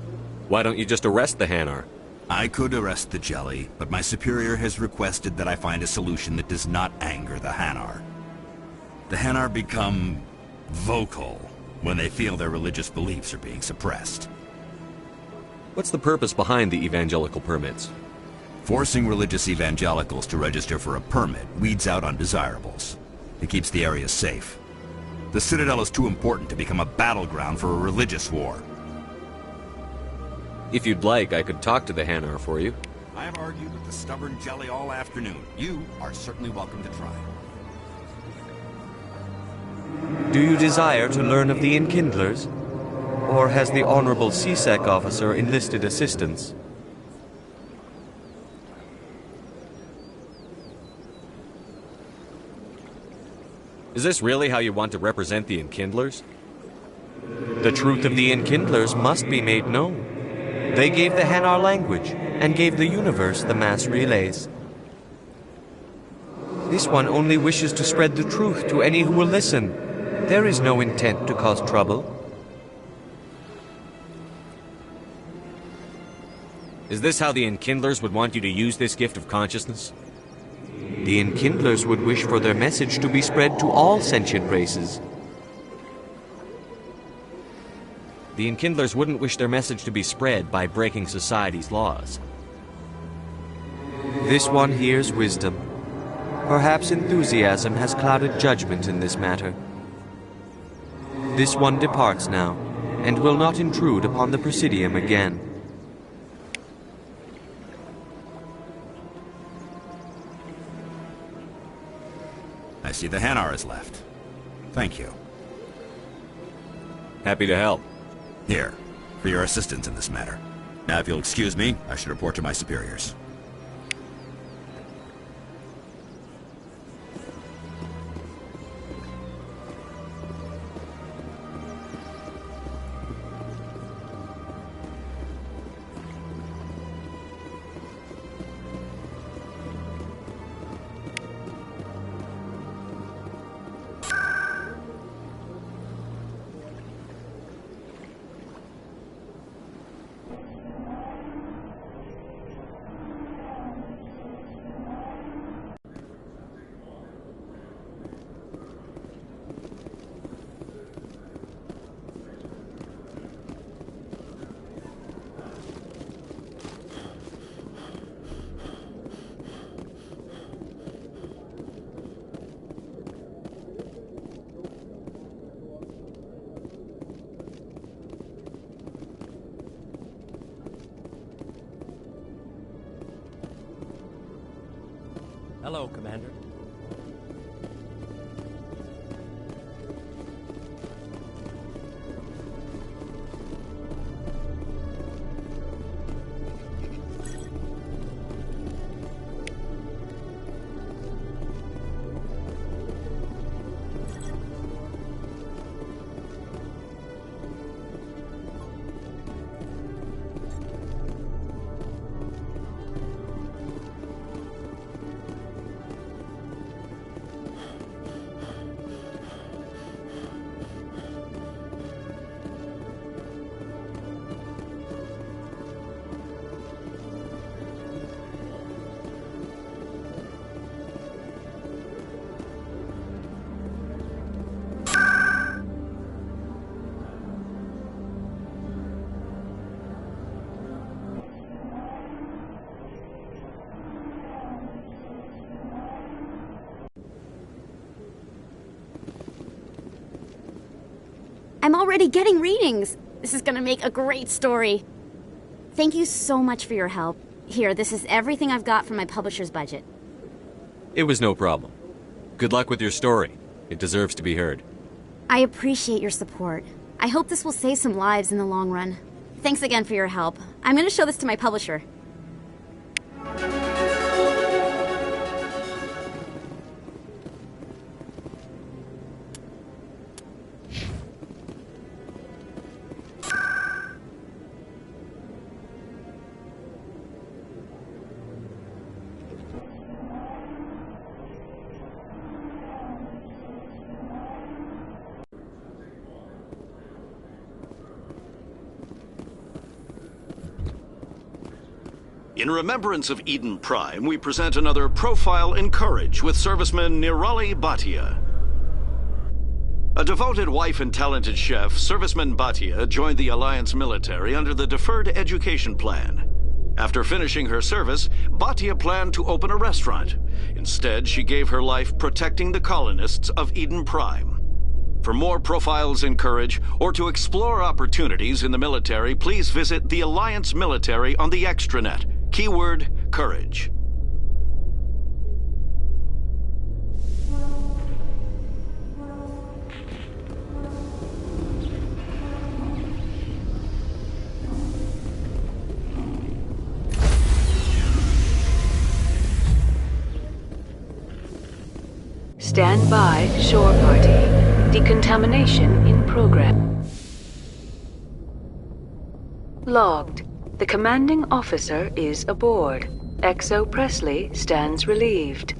Why don't you just arrest the Hanar? I could arrest the jelly, but my superior has requested that I find a solution that does not anger the Hanar. The Hanar become vocal when they feel their religious beliefs are being suppressed. What's the purpose behind the evangelical permits? Forcing religious evangelicals to register for a permit weeds out undesirables. It keeps the area safe. The Citadel is too important to become a battleground for a religious war. If you'd like, I could talk to the Hanar for you. I have argued with the stubborn jelly all afternoon. You are certainly welcome to try. Do you desire to learn of the Enkindlers? Or has the Honorable CSEC officer enlisted assistance? Is this really how you want to represent the Enkindlers? The truth of the Enkindlers must be made known. They gave the Hanar language, and gave the universe the mass relays. This one only wishes to spread the truth to any who will listen. There is no intent to cause trouble. Is this how the Enkindlers would want you to use this gift of consciousness? The Enkindlers would wish for their message to be spread to all sentient races. The Enkindlers wouldn't wish their message to be spread by breaking society's laws. This one hears wisdom. Perhaps enthusiasm has clouded judgment in this matter. This one departs now, and will not intrude upon the Presidium again. I see the Hanar is left. Thank you. Happy to help. Here, for your assistance in this matter. Now, if you'll excuse me, I should report to my superiors. Hello, Commander. I'm already getting readings. This is gonna make a great story. Thank you so much for your help. Here, this is everything I've got from my publisher's budget. It was no problem. Good luck with your story. It deserves to be heard. I appreciate your support. I hope this will save some lives in the long run. Thanks again for your help. I'm gonna show this to my publisher. In remembrance of Eden Prime, we present another profile in courage with serviceman Nirali Bhatia. A devoted wife and talented chef, serviceman Bhatia joined the Alliance military under the Deferred Education Plan. After finishing her service, Bhatia planned to open a restaurant. Instead, she gave her life protecting the colonists of Eden Prime. For more profiles in courage, or to explore opportunities in the military, please visit the Alliance military on the extranet. Keyword, courage. Stand by, shore party. Decontamination in progress. Logged. The commanding officer is aboard. XO Presley stands relieved.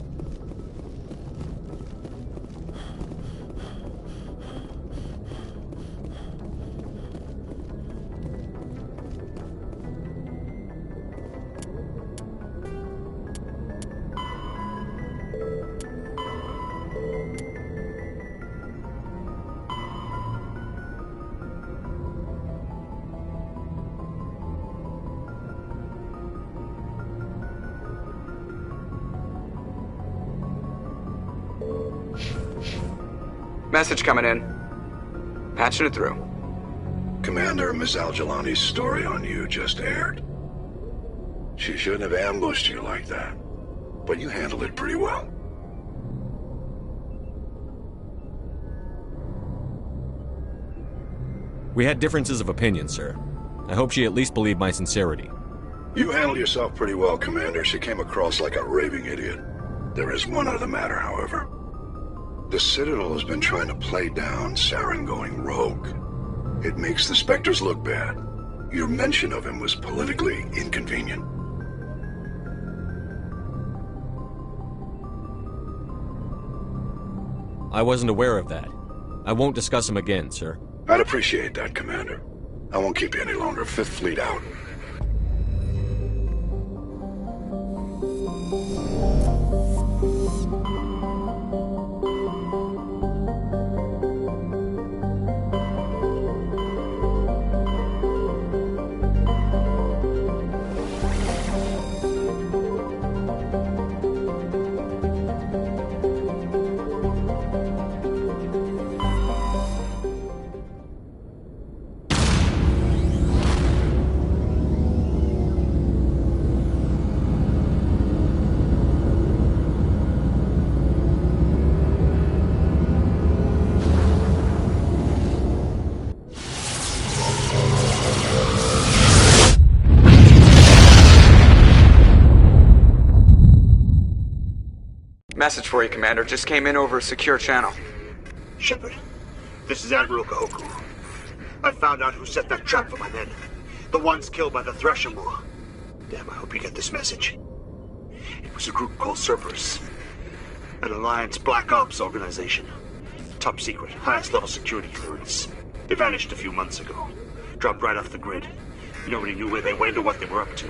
Message coming in. Patching it through. Commander, Miss Al-Jalani's story on you just aired. She shouldn't have ambushed you like that, but you handled it pretty well. We had differences of opinion, sir. I hope she at least believed my sincerity. You handled yourself pretty well, Commander. She came across like a raving idiot. There is one other matter, however. The Citadel has been trying to play down Saren going rogue. It makes the Spectres look bad. Your mention of him was politically inconvenient. I wasn't aware of that. I won't discuss him again, sir. I'd appreciate that, Commander. I won't keep you any longer. Fifth Fleet out. Message for you, Commander. Just came in over a secure channel. Shepard, this is Admiral Kahoku. I found out who set that trap for my men. The ones killed by the Thresher Moor. Damn, I hope you get this message. It was a group called Cerberus. An Alliance Black Ops organization. Top secret, highest level security clearance. They vanished a few months ago. Dropped right off the grid. Nobody knew where they went or what they were up to.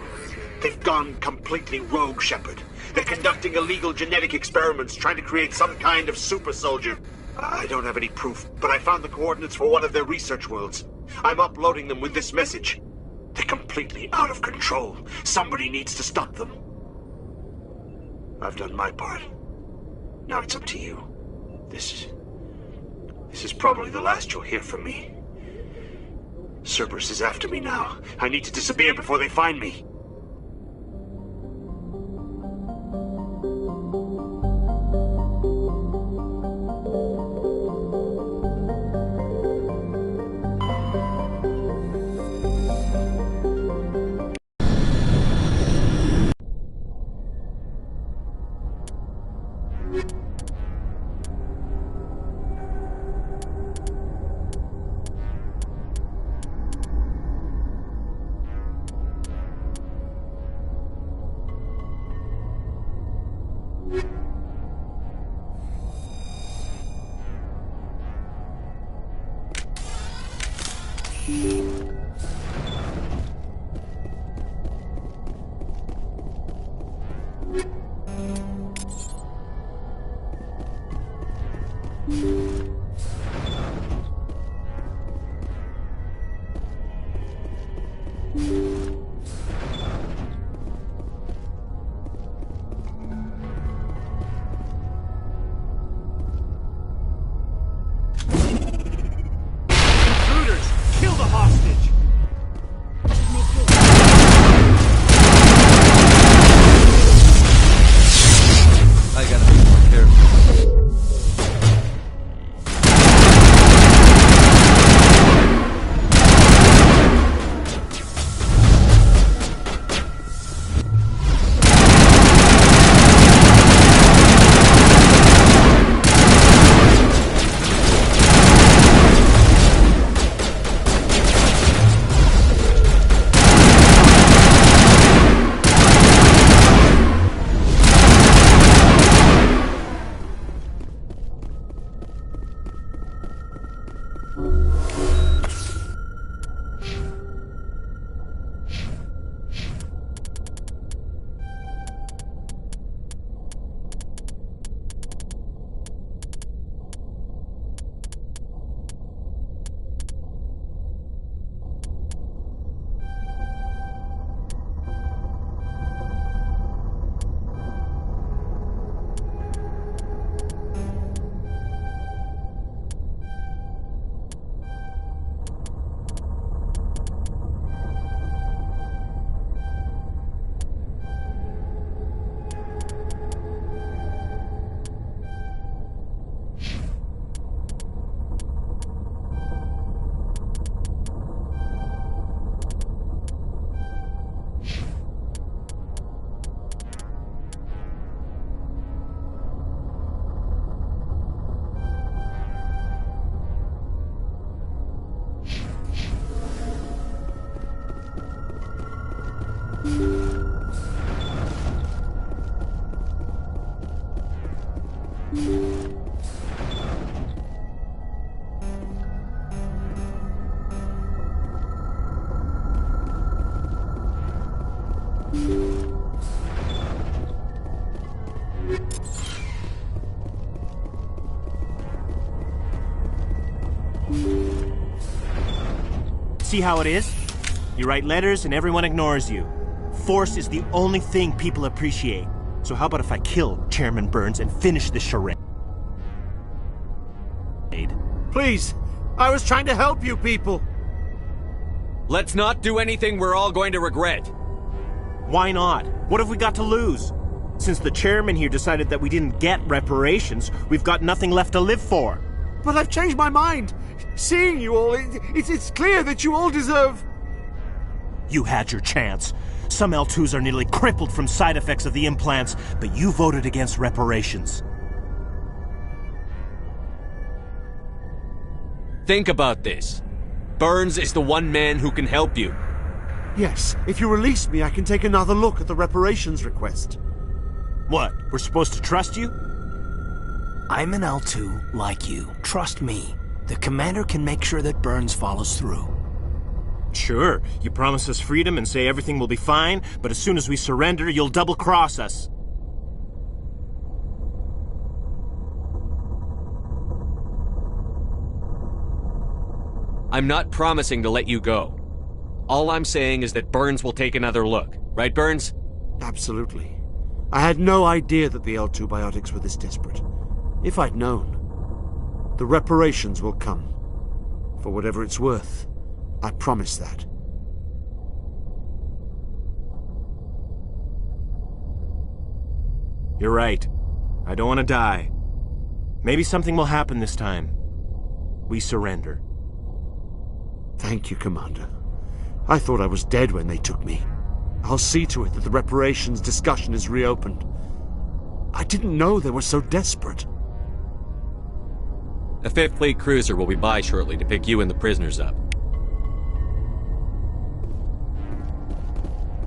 They've gone completely rogue, Shepard. They're conducting illegal genetic experiments, trying to create some kind of super soldier. I don't have any proof, but I found the coordinates for one of their research worlds. I'm uploading them with this message. They're completely out of control. Somebody needs to stop them. I've done my part. Now it's up to you. This is probably the last you'll hear from me. Cerberus is after me now. I need to disappear before they find me. See how it is? You write letters and everyone ignores you. Force is the only thing people appreciate. So how about if I kill Chairman Burns and finish this charade? Please, I was trying to help you people. Let's not do anything we're all going to regret. Why not? What have we got to lose? Since the chairman here decided that we didn't get reparations, we've got nothing left to live for. But I've changed my mind. Seeing you all, it's clear that you all deserve... You had your chance. Some L2s are nearly crippled from side effects of the implants, but you voted against reparations. Think about this. Burns is the one man who can help you. Yes, if you release me, I can take another look at the reparations request. What, we're supposed to trust you? I'm an L2 like you. Trust me. The commander can make sure that Burns follows through. Sure, you promise us freedom and say everything will be fine, but as soon as we surrender, you'll double-cross us. I'm not promising to let you go. All I'm saying is that Burns will take another look. Right, Burns? Absolutely. I had no idea that the L2 biotics were this desperate. If I'd known, the reparations will come. For whatever it's worth, I promise that. You're right. I don't want to die. Maybe something will happen this time. We surrender. Thank you, Commander. I thought I was dead when they took me. I'll see to it that the reparations discussion is reopened. I didn't know they were so desperate. A 5th Fleet cruiser will be by shortly to pick you and the prisoners up.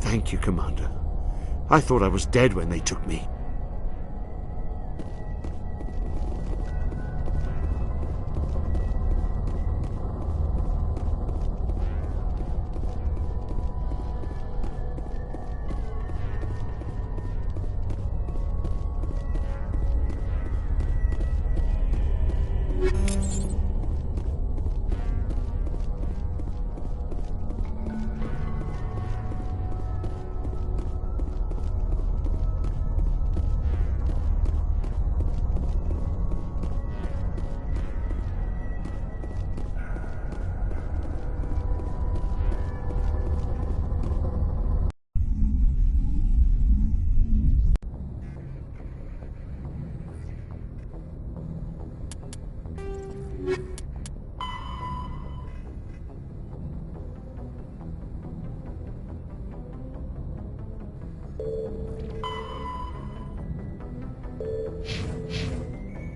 Thank you, Commander. I thought I was dead when they took me.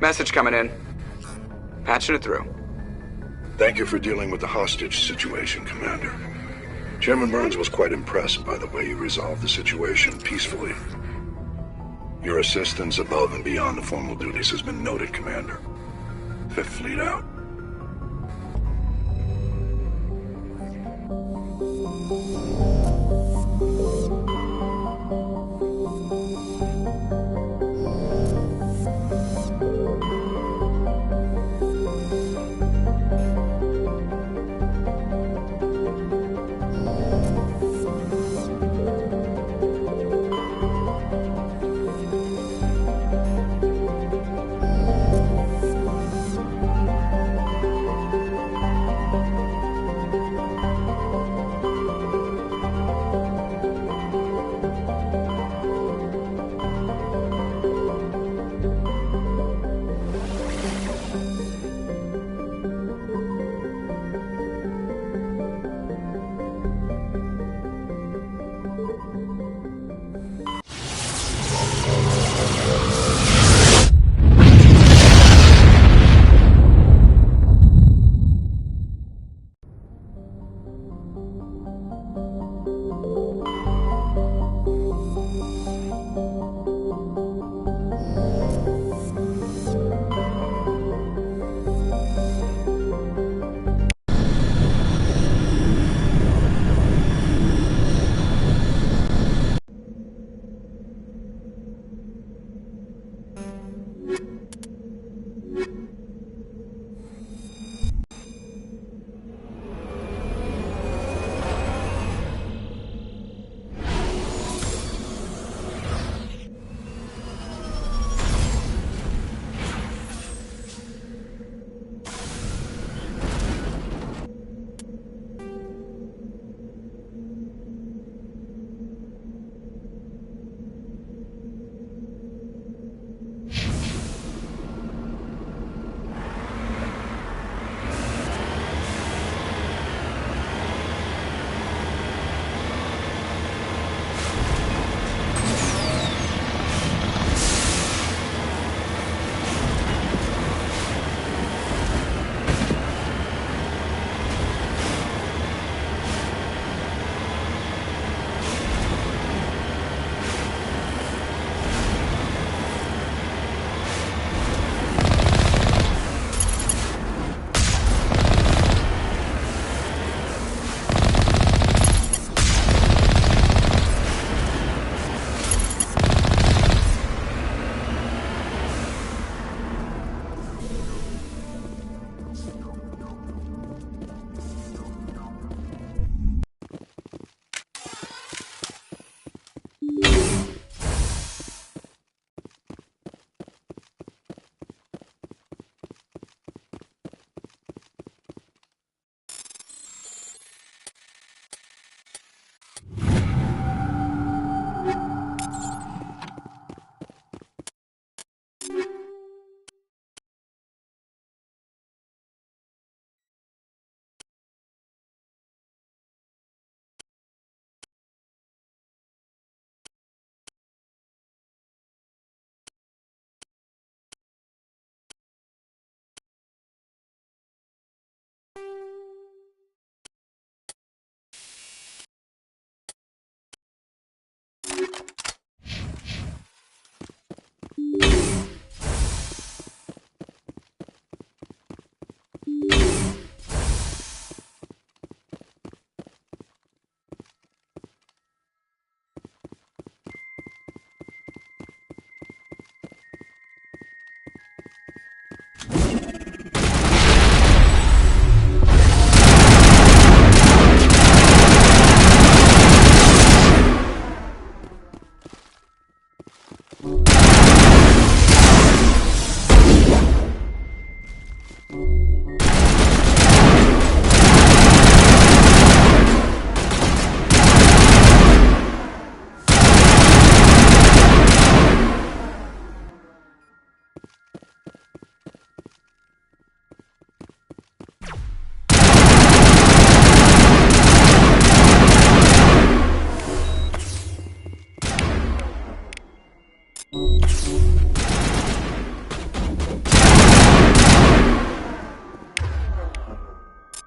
Message coming in. Patching it through. Thank you for dealing with the hostage situation, Commander. Chairman Burns was quite impressed by the way you resolved the situation peacefully. Your assistance above and beyond the formal duties has been noted, Commander. 5th Fleet out.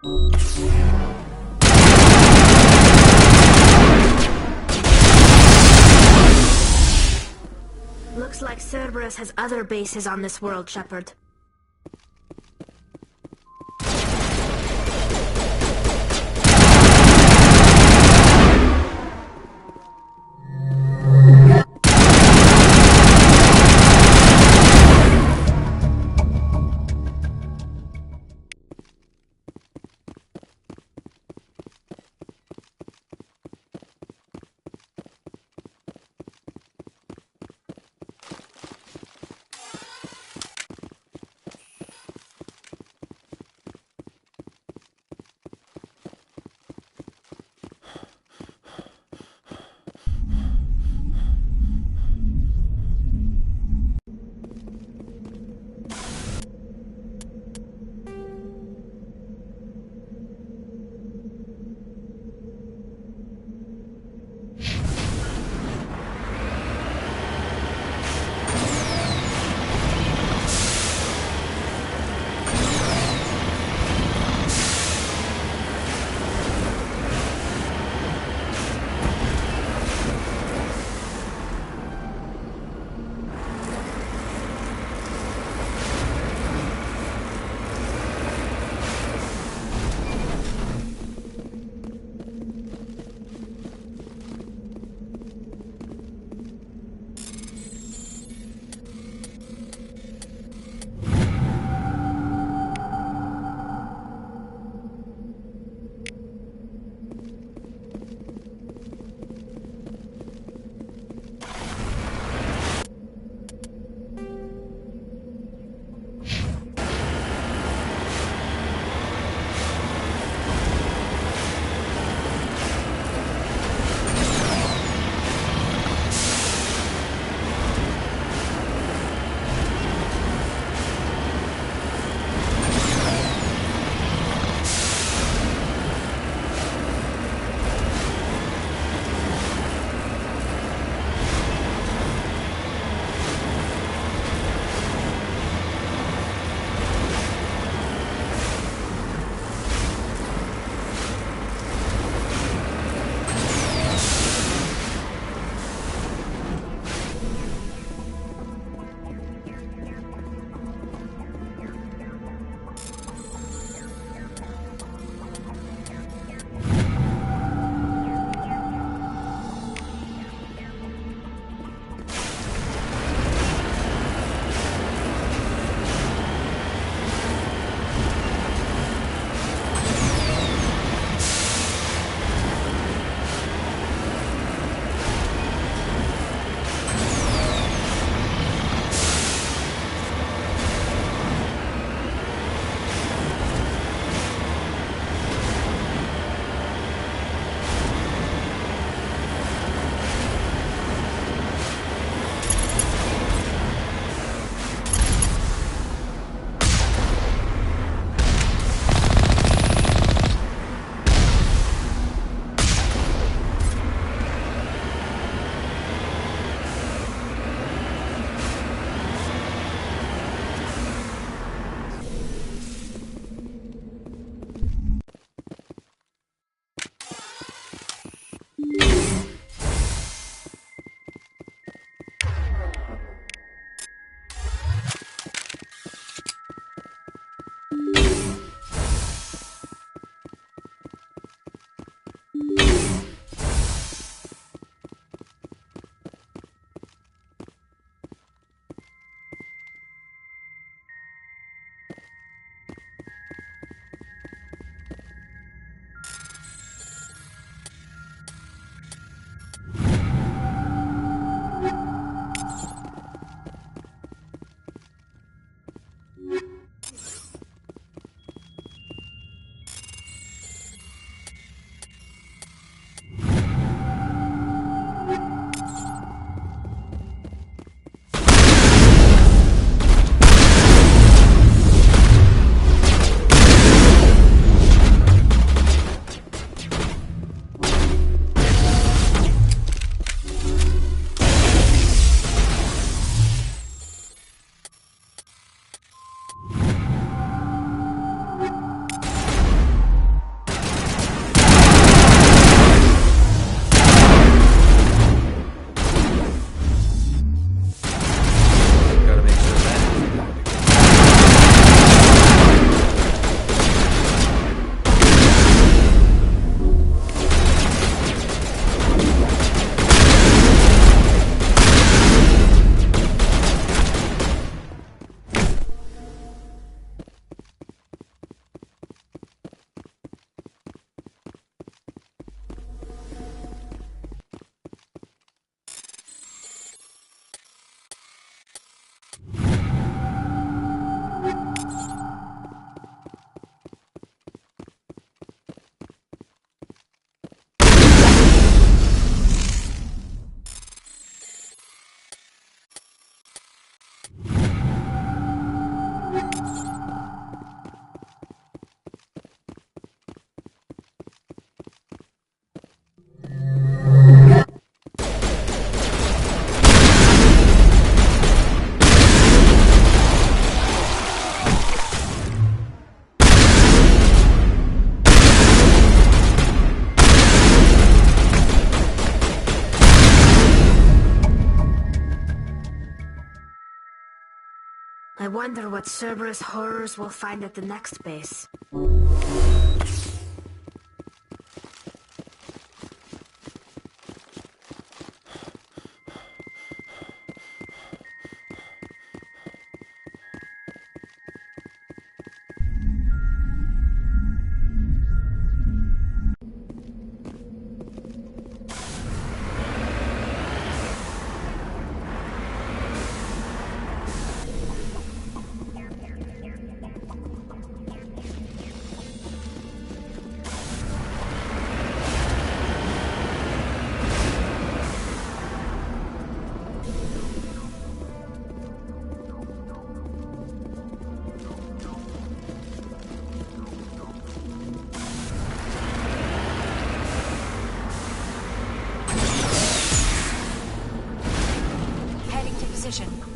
Looks like Cerberus has other bases on this world, Shepard. wonder what Cerberus horrors we'll find at the next base. Position.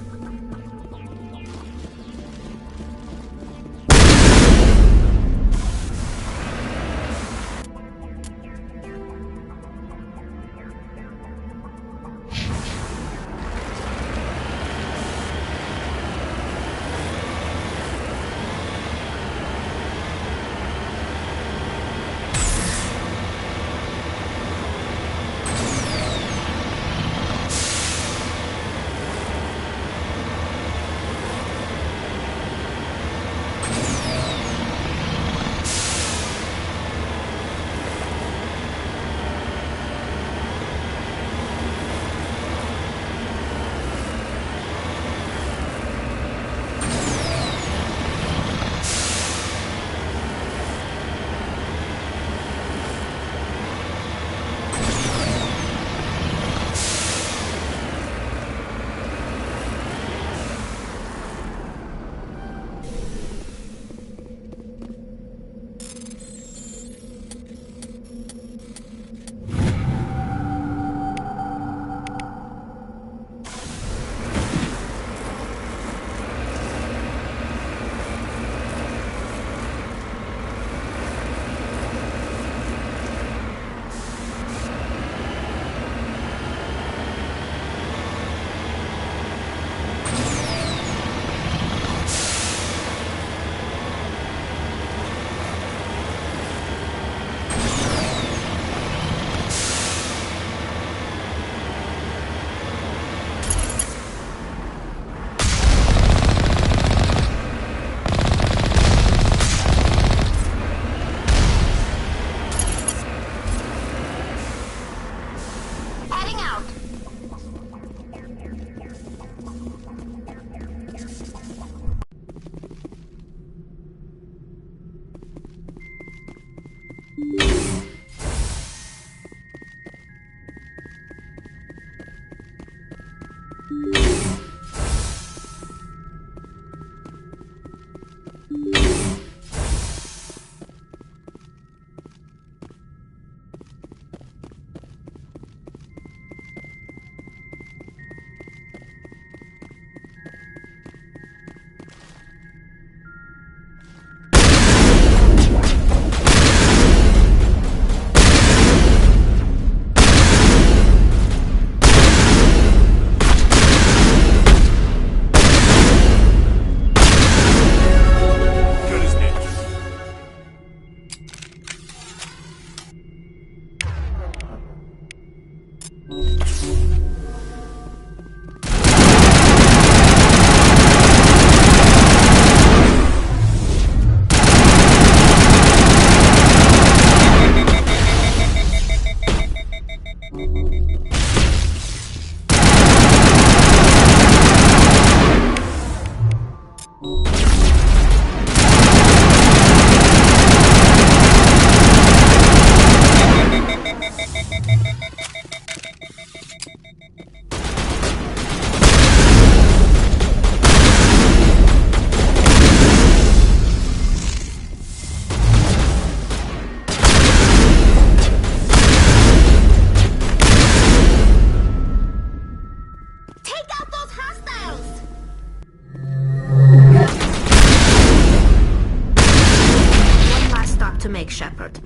Shepard.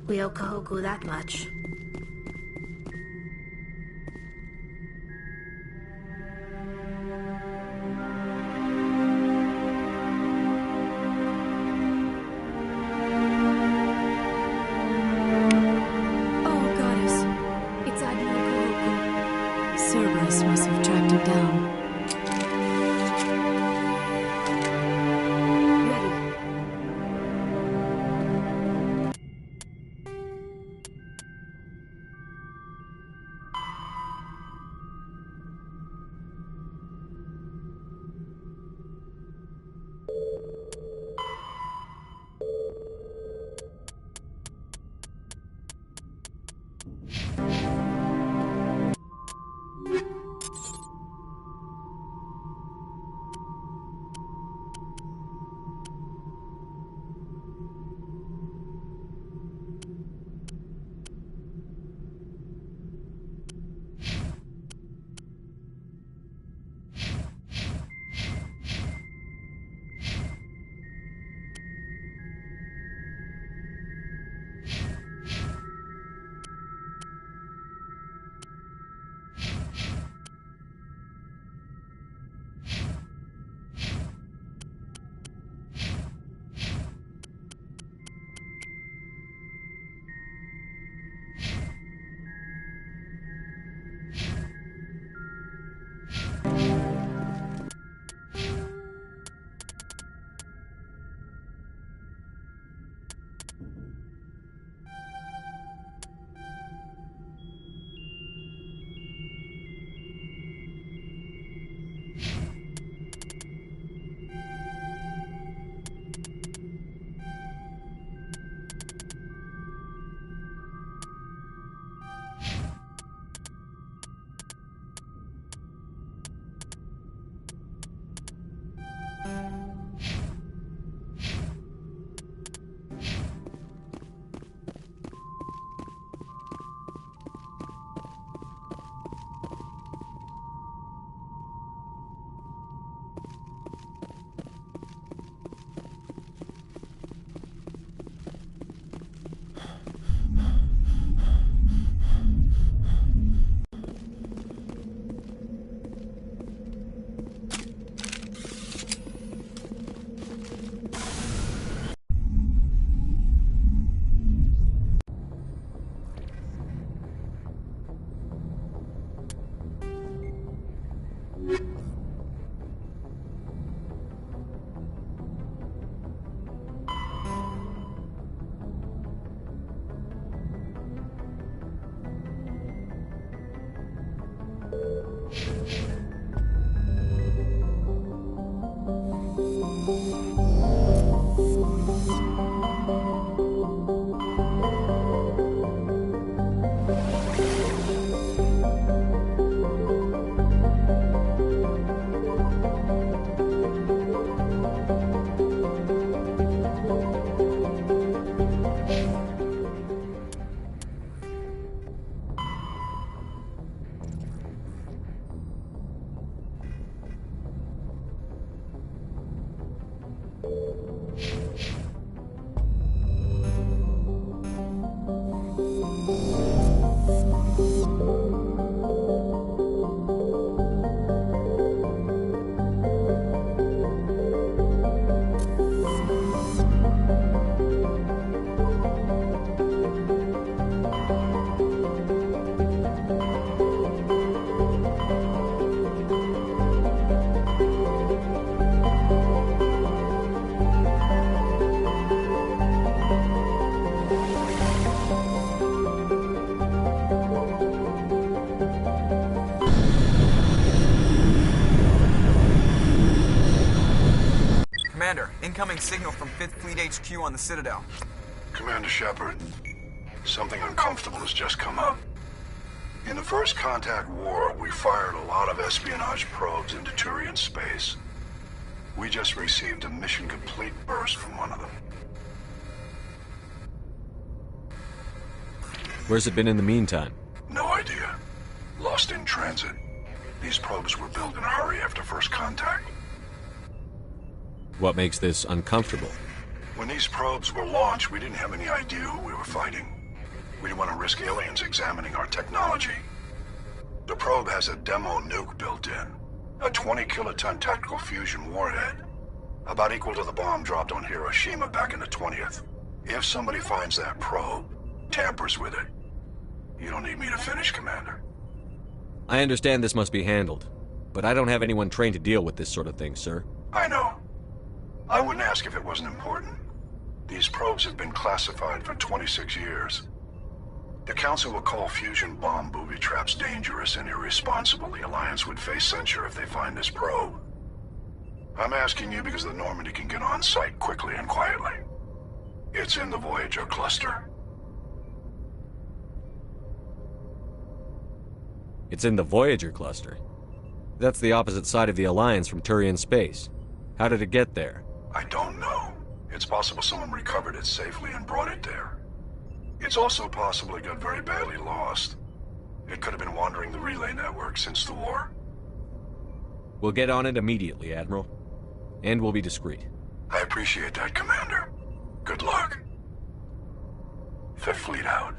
We owe Kahoku that much. incoming signal from 5th Fleet HQ on the Citadel. Commander Shepard, something uncomfortable has just come up. In the First Contact War, we fired a lot of espionage probes into Turian space. We just received a mission complete burst from one of them. Where's it been in the meantime? No idea. Lost in transit. These probes were built in a hurry after First Contact. What makes this uncomfortable? When these probes were launched, we didn't have any idea who we were fighting. We didn't want to risk aliens examining our technology. The probe has a demo nuke built in. A 20-kiloton tactical fusion warhead. About equal to the bomb dropped on Hiroshima back in the 20th. If somebody finds that probe, tampers with it, you don't need me to finish, Commander. I understand this must be handled, but I don't have anyone trained to deal with this sort of thing, sir. I know. I wouldn't ask if it wasn't important. These probes have been classified for 26 years. The Council will call fusion bomb booby traps dangerous and irresponsible. The Alliance would face censure if they find this probe. I'm asking you because the Normandy can get on site quickly and quietly. It's in the Voyager cluster. It's in the Voyager cluster. That's the opposite side of the Alliance from Turian space. How did it get there? I don't know. It's possible someone recovered it safely and brought it there. It's also possible it got very badly lost. It could have been wandering the relay network since the war. We'll get on it immediately, Admiral. And we'll be discreet. I appreciate that, Commander. Good luck. Fifth Fleet out.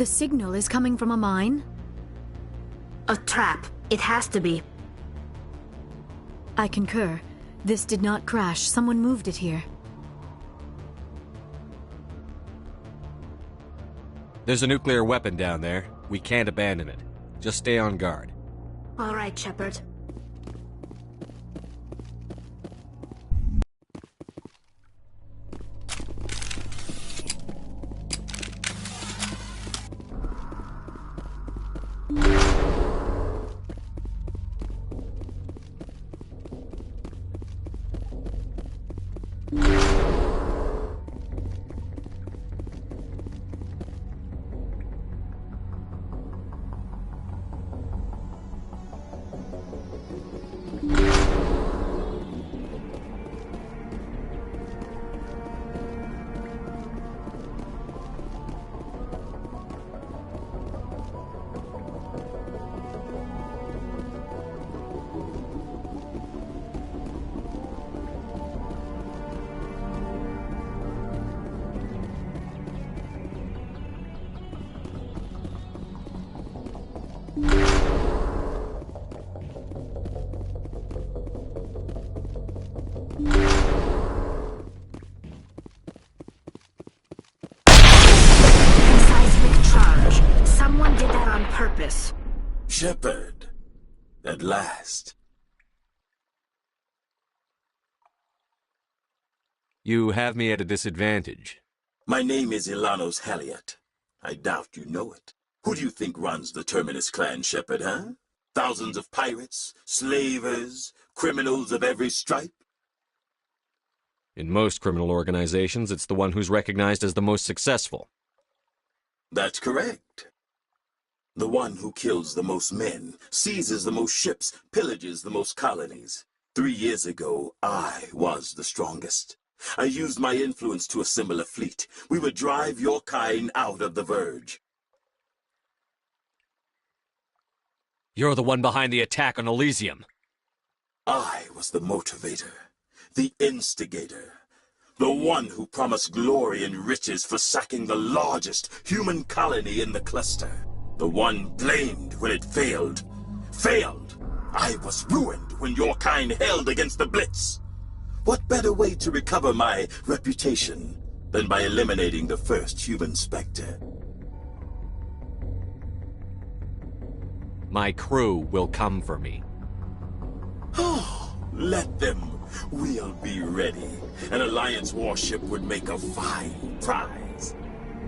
The signal is coming from a mine? A trap. It has to be. I concur. This did not crash. Someone moved it here. There's a nuclear weapon down there. We can't abandon it. Just stay on guard. All right, Shepard. purpose. Shepard. At last. You have me at a disadvantage. My name is Ilanos Halliot. I doubt you know it. Who do you think runs the Terminus clan, Shepard, huh? Thousands of pirates, slavers, criminals of every stripe? In most criminal organizations, it's the one who's recognized as the most successful. That's correct. The one who kills the most men, seizes the most ships, pillages the most colonies. 3 years ago, I was the strongest. I used my influence to assemble a fleet. We would drive your kind out of the Verge. You're the one behind the attack on Elysium. I was the motivator, the instigator, the one who promised glory and riches for sacking the largest human colony in the cluster. The one blamed when it failed. Failed! I was ruined when your kind held against the Blitz. What better way to recover my reputation than by eliminating the first human Spectre? My crew will come for me. Oh, let them. We'll be ready. An Alliance warship would make a fine prize.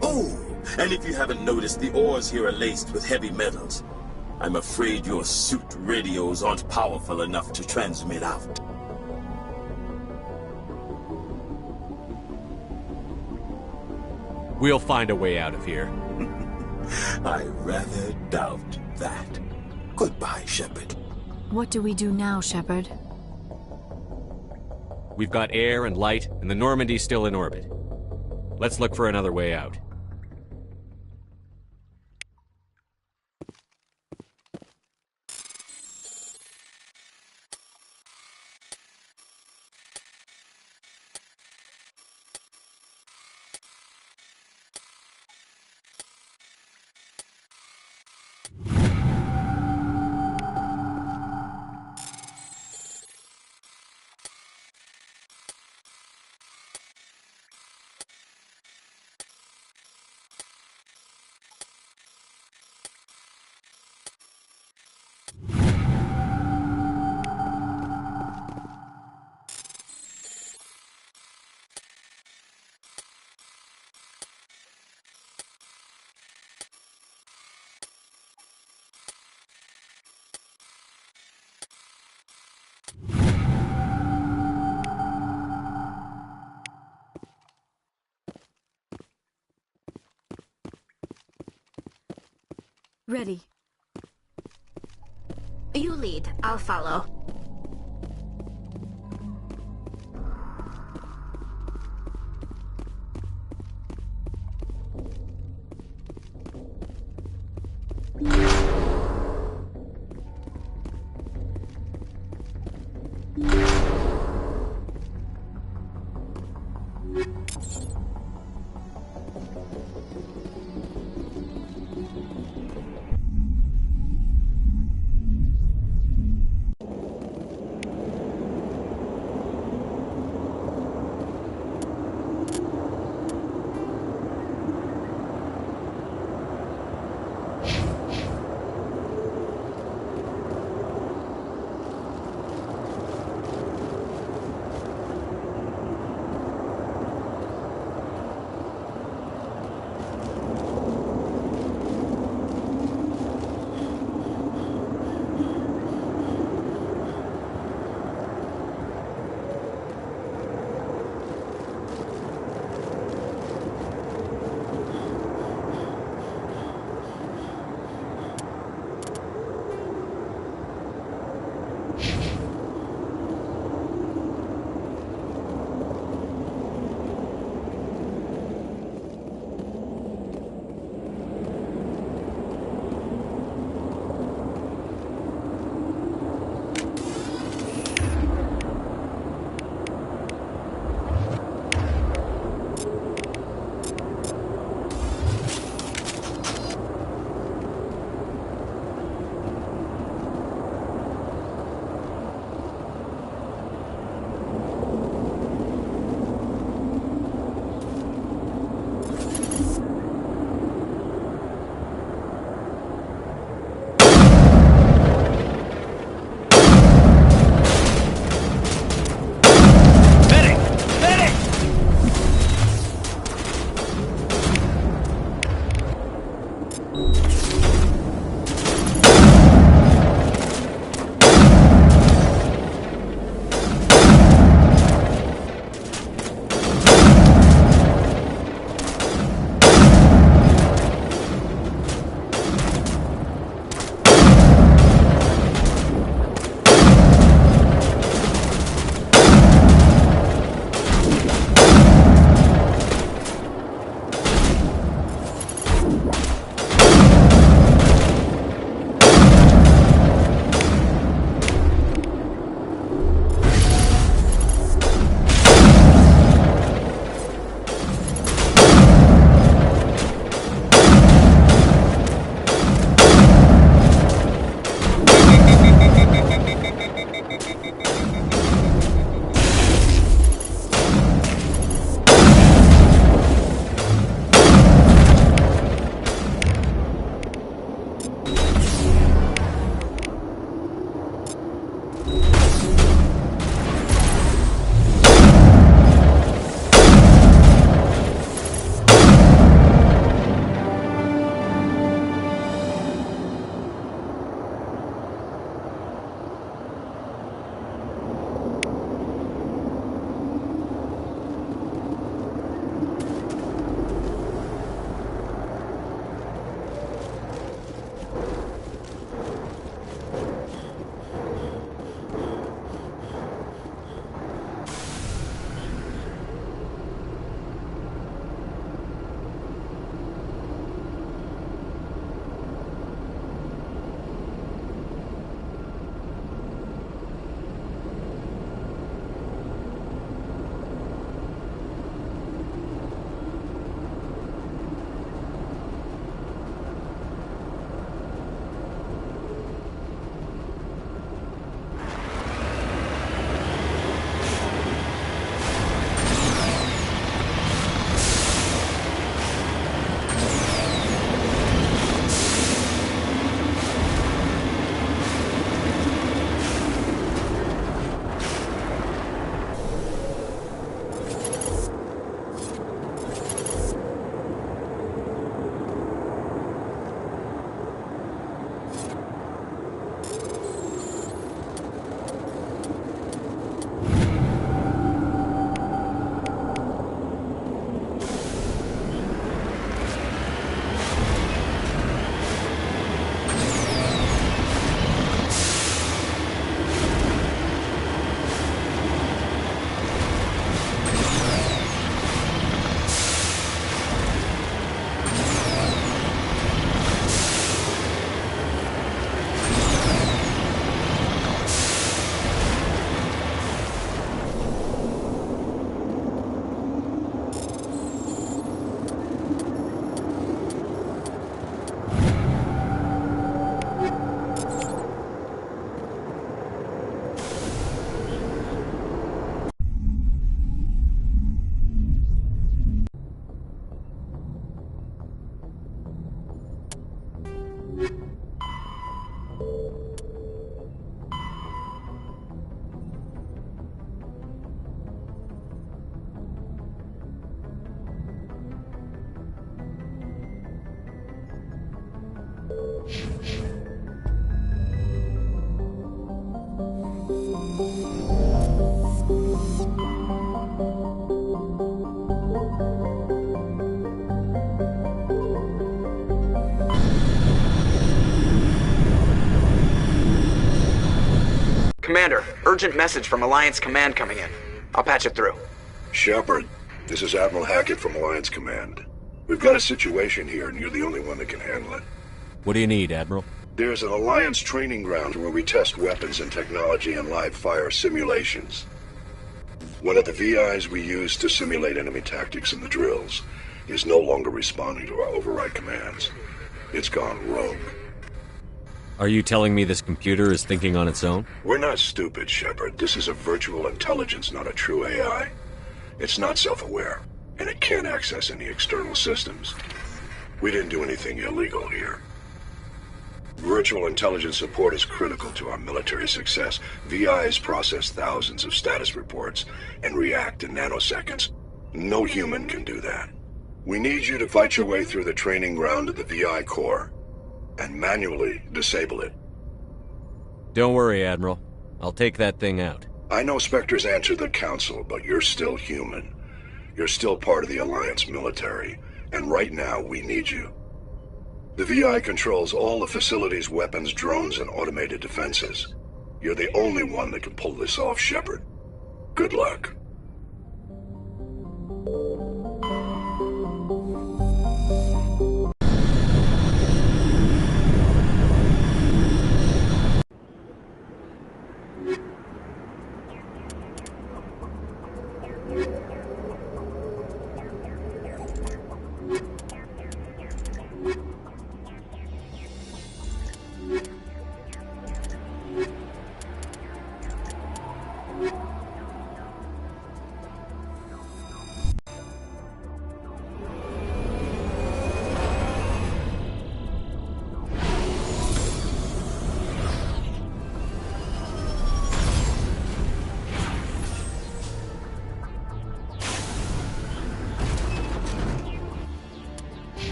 Oh, and if you haven't noticed, the ores here are laced with heavy metals. I'm afraid your suit radios aren't powerful enough to transmit out. We'll find a way out of here. I rather doubt that. Goodbye, Shepard. What do we do now, Shepard? We've got air and light, and the Normandy's still in orbit. Let's look for another way out. Ready. You lead. I'll follow. Commander, urgent message from Alliance Command coming in. I'll patch it through. Shepard, this is Admiral Hackett from Alliance Command. We've got a situation here, and you're the only one that can handle it. What do you need, Admiral? There's an Alliance training ground where we test weapons and technology in live fire simulations. One of the VIs we use to simulate enemy tactics in the drills is no longer responding to our override commands. It's gone rogue. Are you telling me this computer is thinking on its own? We're not stupid, Shepard. This is a virtual intelligence, not a true AI. It's not self-aware, and it can't access any external systems. We didn't do anything illegal here. Virtual intelligence support is critical to our military success. VIs process thousands of status reports and react in nanoseconds. No human can do that. We need you to fight your way through the training ground of the VI core and manually disable it. Don't worry, Admiral. I'll take that thing out. I know Spectres answer the Council, but you're still human. You're still part of the Alliance military, and right now we need you. The VI controls all the facility's weapons, drones, and automated defenses. You're the only one that can pull this off, Shepard. Good luck.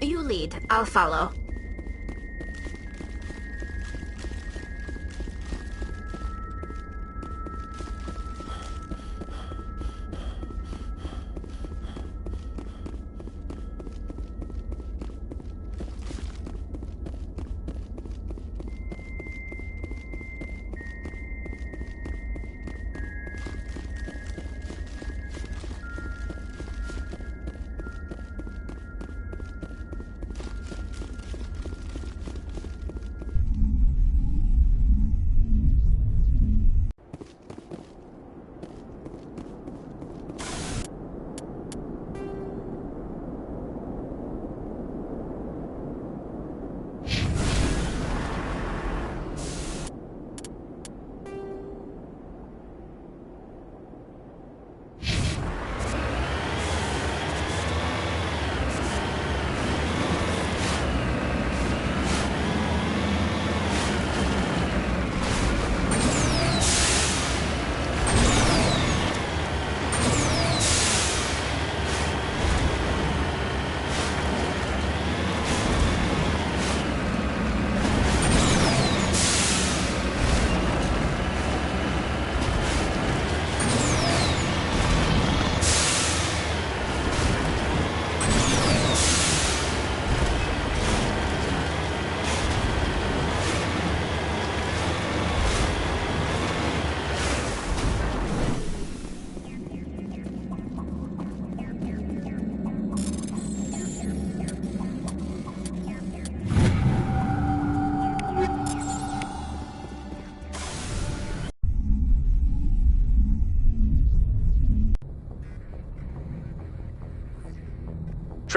You lead. I'll follow.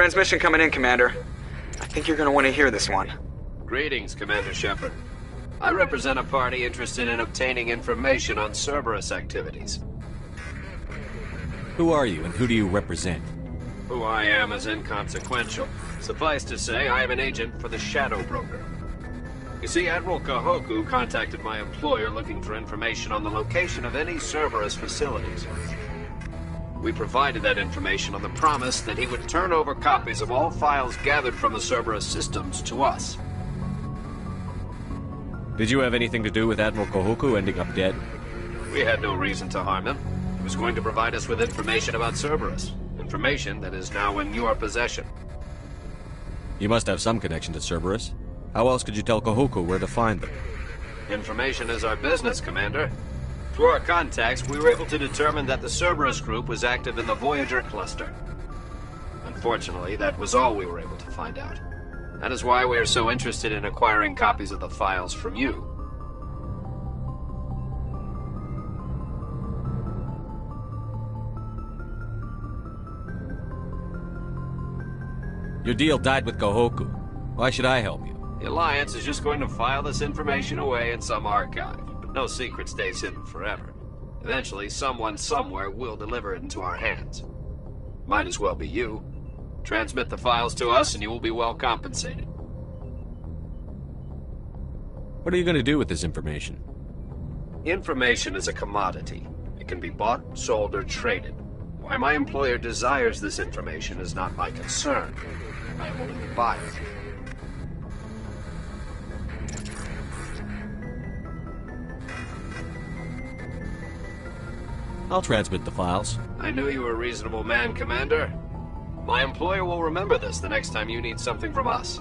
Transmission coming in, Commander. I think you're gonna want to hear this one. Greetings, Commander Shepard. I represent a party interested in obtaining information on Cerberus activities. Who are you, and who do you represent? Who I am is inconsequential. Suffice to say, I am an agent for the Shadow Broker. You see, Admiral Kahoku contacted my employer looking for information on the location of any Cerberus facilities. We provided that information on the promise that he would turn over copies of all files gathered from the Cerberus systems to us. Did you have anything to do with Admiral Kahoku ending up dead? We had no reason to harm him. He was going to provide us with information about Cerberus. Information that is now in your possession. You must have some connection to Cerberus. How else could you tell Kahoku where to find them? Information is our business, Commander. Through our contacts, we were able to determine that the Cerberus group was active in the Voyager cluster. Unfortunately, that was all we were able to find out. That is why we are so interested in acquiring copies of the files from you. Your deal died with Kahoku. Why should I help you? The Alliance is just going to file this information away in some archive. But no secret stays hidden forever. Eventually, someone somewhere will deliver it into our hands. Might as well be you. Transmit the files to us and you will be well compensated. What are you going to do with this information? Information is a commodity. It can be bought, sold, or traded. Why my employer desires this information is not my concern. I am only the buyer. I'll transmit the files. I knew you were a reasonable man, Commander. My employer will remember this the next time you need something from us.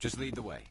Just lead the way.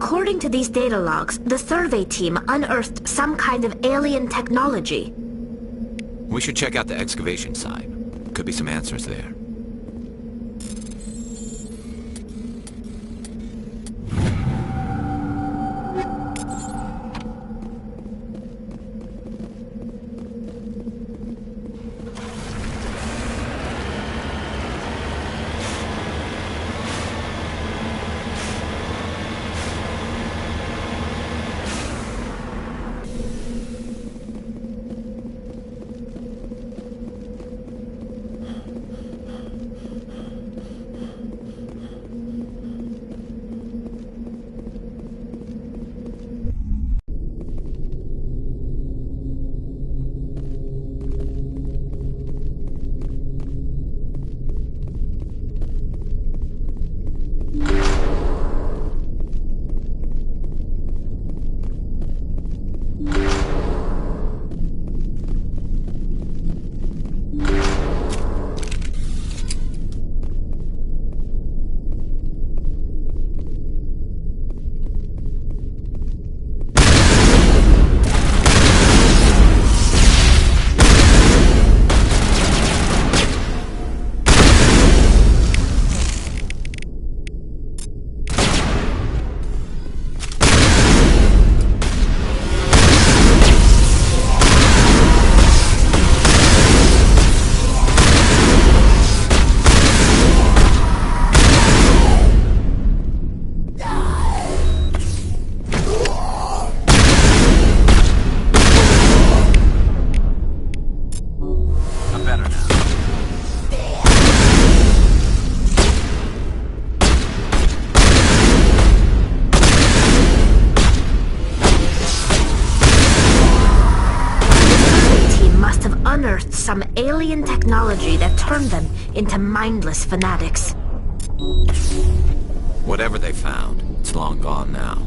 According to these data logs, the survey team unearthed some kind of alien technology. We should check out the excavation site. Could be some answers there. Some alien technology that turned them into mindless fanatics. Whatever they found, it's long gone now.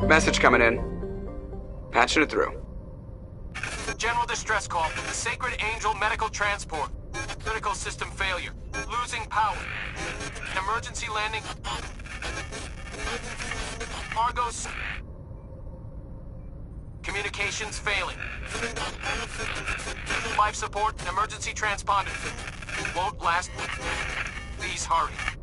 Message coming in. Patching it through. General distress call from the Sacred Angel Medical Transport. Critical system failure. Losing power. An emergency landing. Argos. Communications failing. Life support and emergency transponder. Won't last. Please hurry.